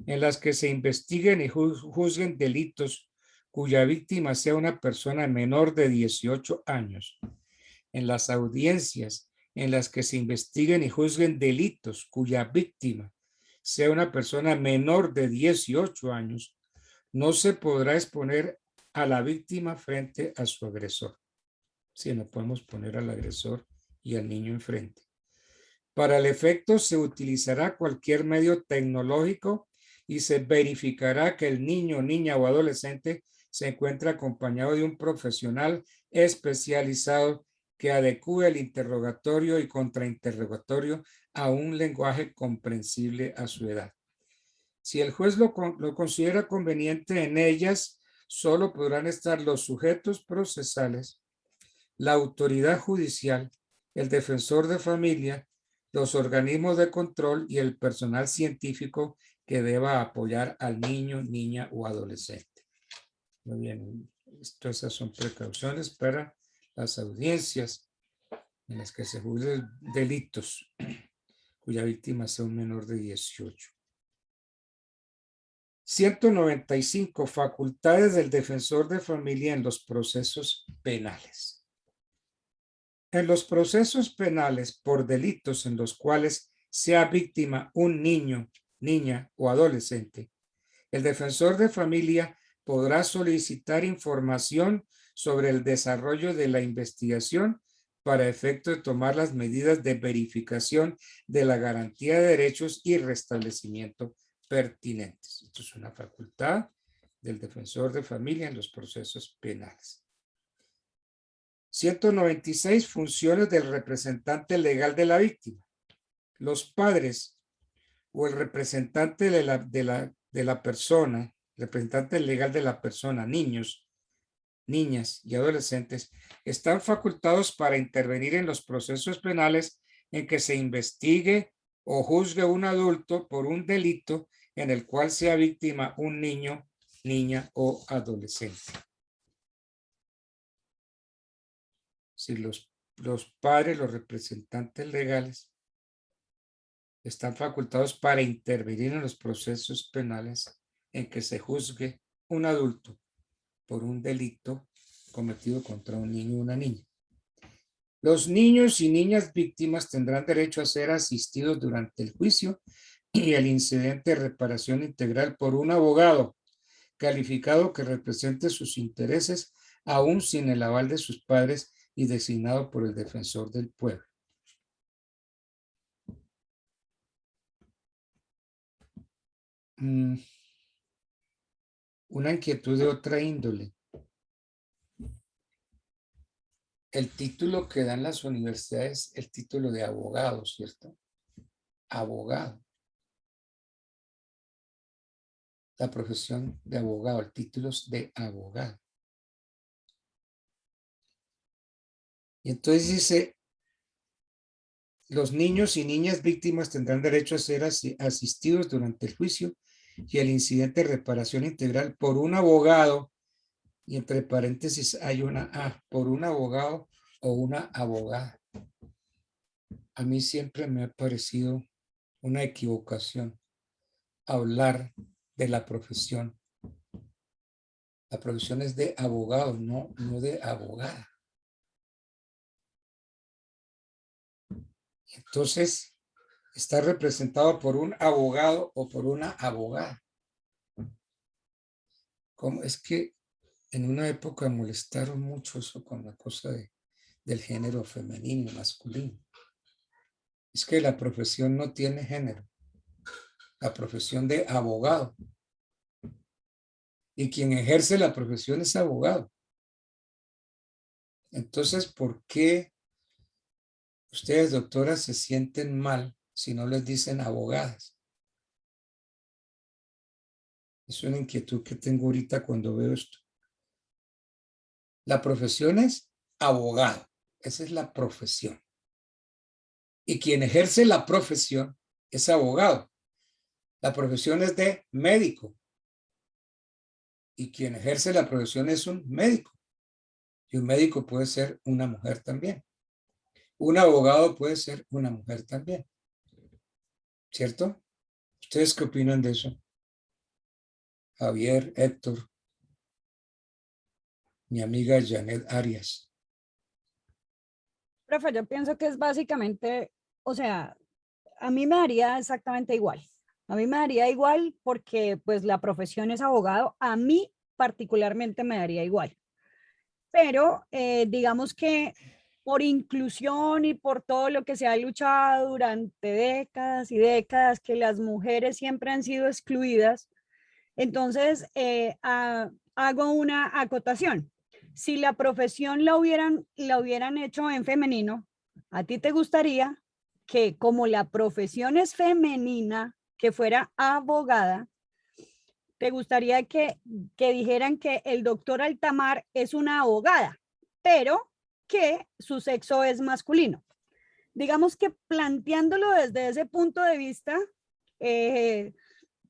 en las que se investiguen y juzguen delitos cuya víctima sea una persona menor de 18 años. En las audiencias en las que se investiguen y juzguen delitos cuya víctima sea una persona menor de 18 años, no se podrá exponer a la víctima frente a su agresor. Si no podemos poner al agresor y al niño enfrente. Para el efecto se utilizará cualquier medio tecnológico y se verificará que el niño, niña o adolescente se encuentra acompañado de un profesional especializado que adecue el interrogatorio y contrainterrogatorio a un lenguaje comprensible a su edad. Si el juez lo considera conveniente, en ellas solo podrán estar los sujetos procesales, la autoridad judicial, el defensor de familia, los organismos de control y el personal científico que deba apoyar al niño, niña o adolescente. Muy bien, esas son precauciones para las audiencias en las que se juzguen delitos cuya víctima sea un menor de 18. 195. Facultades del defensor de familia en los procesos penales. En los procesos penales por delitos en los cuales sea víctima un niño, niña o adolescente, el defensor de familia podrá solicitar información sobre el desarrollo de la investigación para efecto de tomar las medidas de verificación de la garantía de derechos y restablecimiento pertinentes. Esto es una facultad del defensor de familia en los procesos penales. 196. Funciones del representante legal de la víctima. Los padres o el representante de la persona, representante legal de la persona, niños, niñas y adolescentes, están facultados para intervenir en los procesos penales en que se investigue o juzgue un adulto por un delito en el cual sea víctima un niño, niña o adolescente. Si los padres, los representantes legales, están facultados para intervenir en los procesos penales en que se juzgue un adulto por un delito cometido contra un niño o una niña. Los niños y niñas víctimas tendrán derecho a ser asistidos durante el juicio y el incidente de reparación integral por un abogado calificado que represente sus intereses aún sin el aval de sus padres y designado por el defensor del pueblo. Una inquietud de otra índole. El título que dan las universidades, el título de abogado, ¿cierto? Abogado. La profesión de abogado, el título es de abogado. Y entonces dice, Los niños y niñas víctimas tendrán derecho a ser asistidos durante el juicio y el incidente de reparación integral por un abogado, y entre paréntesis hay una A, por un abogado o una abogada. A mí siempre me ha parecido una equivocación hablar de la profesión. La profesión es de abogado, no de abogada. Entonces, está representado por un abogado o por una abogada. ¿Cómo? Es que en una época molestaron mucho eso con la cosa del género femenino y masculino. Es que la profesión no tiene género. La profesión de abogado. Y quien ejerce la profesión es abogado. Entonces, ¿por qué ustedes, doctoras, se sienten mal si no les dicen abogadas? Es una inquietud que tengo ahorita cuando veo esto. La profesión es abogado. Esa es la profesión. Y quien ejerce la profesión es abogado. La profesión es de médico. Y quien ejerce la profesión es un médico. Y un médico puede ser una mujer también. Un abogado puede ser una mujer también. ¿Cierto? ¿Ustedes qué opinan de eso? Javier, Héctor, mi amiga Janet Arias. Profe, yo pienso que es básicamente, o sea, a mí me daría exactamente igual. A mí me daría igual porque pues la profesión es abogado. A mí particularmente me daría igual. Pero digamos que por inclusión y por todo lo que se ha luchado durante décadas y décadas, que las mujeres siempre han sido excluidas, entonces hago una acotación. Si la profesión la hubieran hecho en femenino, ¿a ti te gustaría que como la profesión es femenina, que fuera abogada? ¿Te gustaría que dijeran que el doctor Altamar es una abogada, pero que su sexo es masculino? Digamos que planteándolo desde ese punto de vista,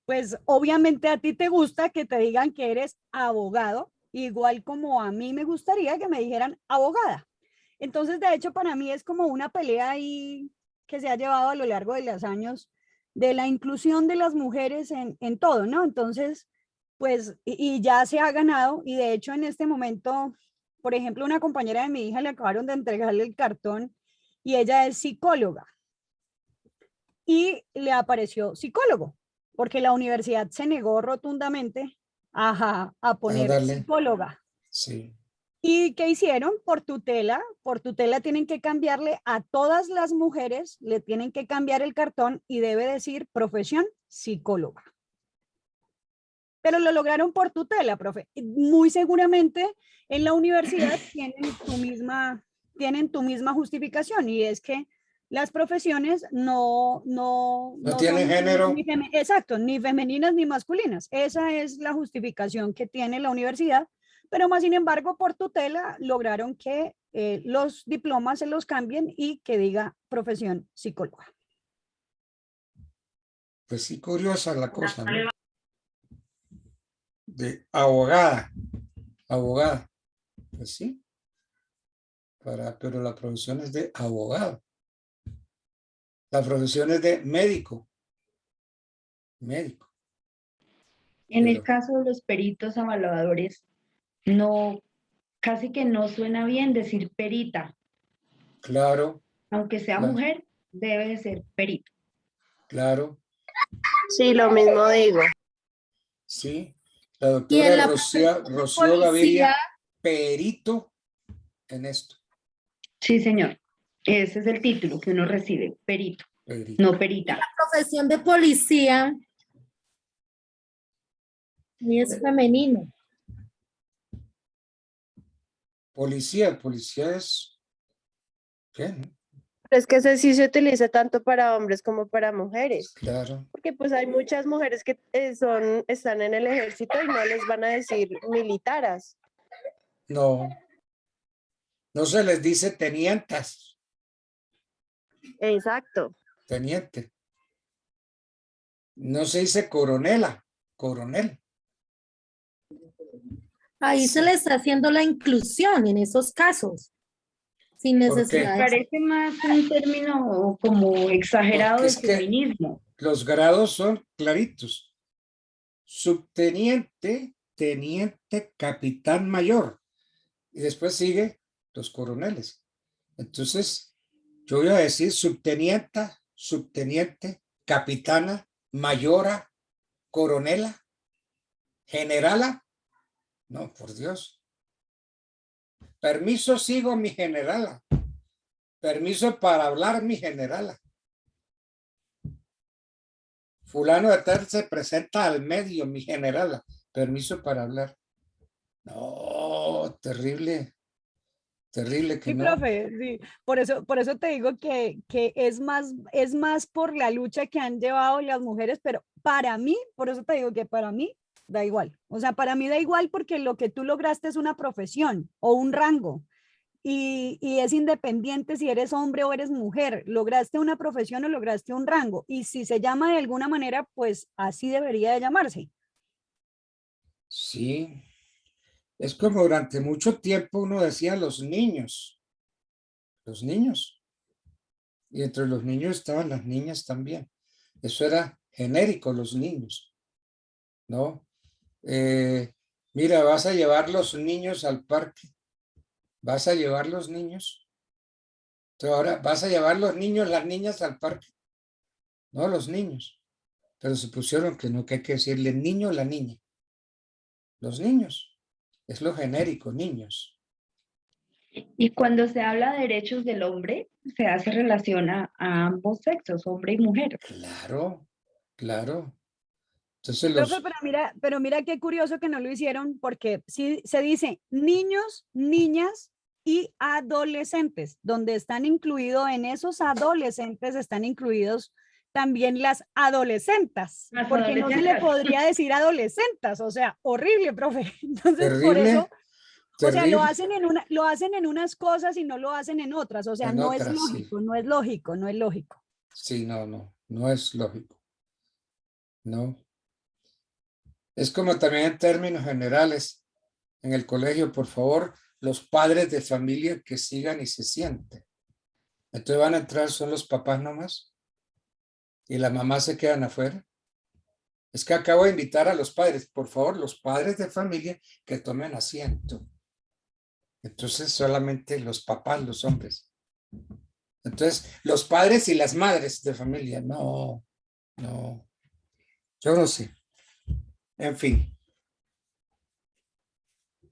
pues obviamente a ti te gusta que te digan que eres abogado, igual como a mí me gustaría que me dijeran abogada. Entonces, de hecho, para mí es como una pelea ahí que se ha llevado a lo largo de los años de la inclusión de las mujeres en todo, ¿no? Entonces, pues, y ya se ha ganado, y de hecho en este momento, por ejemplo, una compañera de mi hija le acabaron de entregarle el cartón y ella es psicóloga y le apareció psicólogo, porque la universidad se negó rotundamente a poner darle. psicóloga. Sí. ¿Y qué hicieron? Por tutela tienen que cambiarle a todas las mujeres, le tienen que cambiar el cartón y debe decir profesión psicóloga. Pero lo lograron por tutela, profe. Muy seguramente en la universidad tienen tu misma justificación, y es que las profesiones no tienen son género. Exacto, ni femeninas ni masculinas. Esa es la justificación que tiene la universidad. Pero más sin embargo, por tutela lograron que los diplomas se los cambien y que diga profesión psicóloga. Pues sí, curiosa la cosa, ¿no? De abogada. Pues sí. Pero la profesión es de abogado. La profesión es de médico. En el caso de los peritos evaluadores, no, casi que no suena bien decir perita. Claro. Aunque sea mujer, debe de ser perito. Claro. Sí, lo mismo digo. Sí. La doctora Rocío Gaviria, perito en esto. Sí, señor. Ese es el título que uno recibe, perito. No perita. La profesión de policía es femenino. Policía es... ¿Qué? Pero es que ese sí se utiliza tanto para hombres como para mujeres. Claro. Porque pues hay muchas mujeres que están en el ejército y no les van a decir militaras. No se les dice tenientas. Exacto. Teniente. No se dice coronela, coronel. Ahí se le está haciendo la inclusión en esos casos, sin ¿Por qué? necesidad de... Parece más un término como exagerado Porque de es que feminismo. los grados son claritos. Subteniente, teniente, capitán mayor. Y después sigue los coroneles. Entonces, yo voy a decir subtenienta, subteniente, capitana, mayora, coronela, generala. No, por Dios. Permiso, sigo mi generala. Permiso para hablar, mi generala. Fulano de tal se presenta al medio, mi generala. Permiso para hablar. No, terrible. Terrible que Sí, no. profe, sí. Por eso te digo que es más por la lucha que han llevado las mujeres, pero para mí, por eso te digo que para mí da igual. O sea, para mí da igual porque lo que tú lograste es una profesión o un rango y es independiente si eres hombre o eres mujer. Lograste una profesión o lograste un rango. Y si se llama de alguna manera, pues así debería de llamarse. Sí. Es como durante mucho tiempo uno decía los niños. Los niños. Y entre los niños estaban las niñas también. Eso era genérico, los niños, ¿no? Mira, vas a llevar los niños al parque. ¿Vas a llevar los niños? Entonces ahora, ¿vas a llevar los niños, las niñas al parque? No, los niños. Pero se pusieron que no, que hay que decirle niño o la niña. Los niños. Es lo genérico, niños. Y cuando se habla de derechos del hombre, se hace relación a ambos sexos, hombre y mujer. Claro, claro. Entonces Profe, los... pero mira qué curioso que no lo hicieron porque sí se dice niños, niñas y adolescentes, donde están incluidos en esos adolescentes, están incluidos también las adolescentas, Las porque no se le adolescentes. podría decir adolescentas, o sea, horrible, profe. Entonces, por eso, Terrible, o sea, lo terrible. hacen en unas cosas y no lo hacen en otras, o sea, En no es otras, sí. lógico, no es lógico, no es lógico. Sí, no es lógico. No. Es como también en términos generales, en el colegio, por favor, los padres de familia que sigan y se sienten. Entonces van a entrar son los papás nomás y las mamás se quedan afuera. Es que acabo de invitar a los padres, por favor, los padres de familia que tomen asiento. Entonces solamente los papás, los hombres. Entonces, los padres y las madres de familia, no, yo no sé. En fin.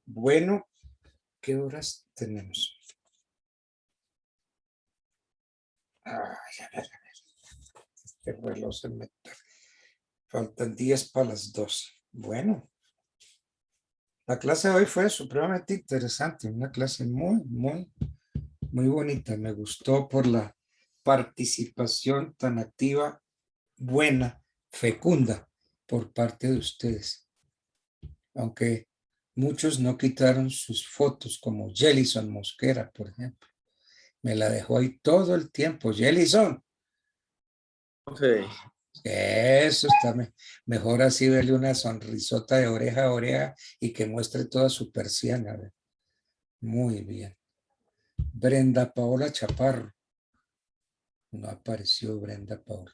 Bueno, ¿qué horas tenemos? Ay, a ver. Este reloj se me... Faltan 10 para las 12. Bueno. La clase de hoy fue supremamente interesante. Una clase muy bonita. Me gustó por la participación tan activa, buena, fecunda por parte de ustedes. Aunque muchos no quitaron sus fotos, como Jelison Mosquera, por ejemplo. Me la dejó ahí todo el tiempo. Jelison. Sí. Eso está mejor así, verle una sonrisota de oreja a oreja y que muestre toda su persiana. Muy bien. Brenda Paola Chaparro. No apareció Brenda Paola.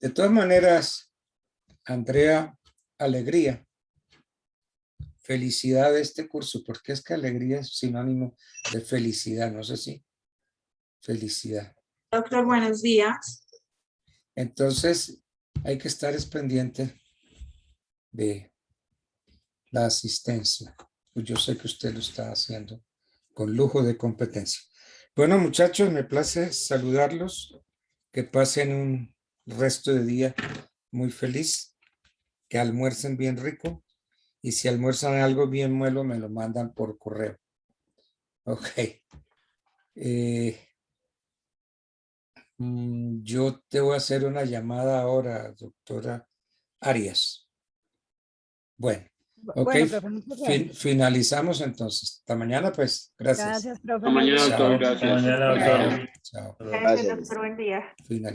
De todas maneras, Andrea, alegría. Felicidad de este curso, porque es que alegría es sinónimo de felicidad, no sé si. Felicidad. Doctor, buenos días. Entonces, hay que estar pendiente de la asistencia. Pues yo sé que usted lo está haciendo con lujo de competencia. Bueno, muchachos, me place saludarlos. Que pasen un resto de día muy feliz. Que almuercen bien rico. Y si almuerzan algo bien muelo, me lo mandan por correo. Ok. Yo te voy a hacer una llamada ahora, doctora Arias. Bueno, Ok, Bueno, profe, muchas gracias. finalizamos entonces. Hasta mañana, pues. Gracias. Gracias, profe. Hasta mañana, Chao. doctor. Gracias. Hasta mañana, doctor. Chao. Gracias. Doctor, buen día. Finalizamos.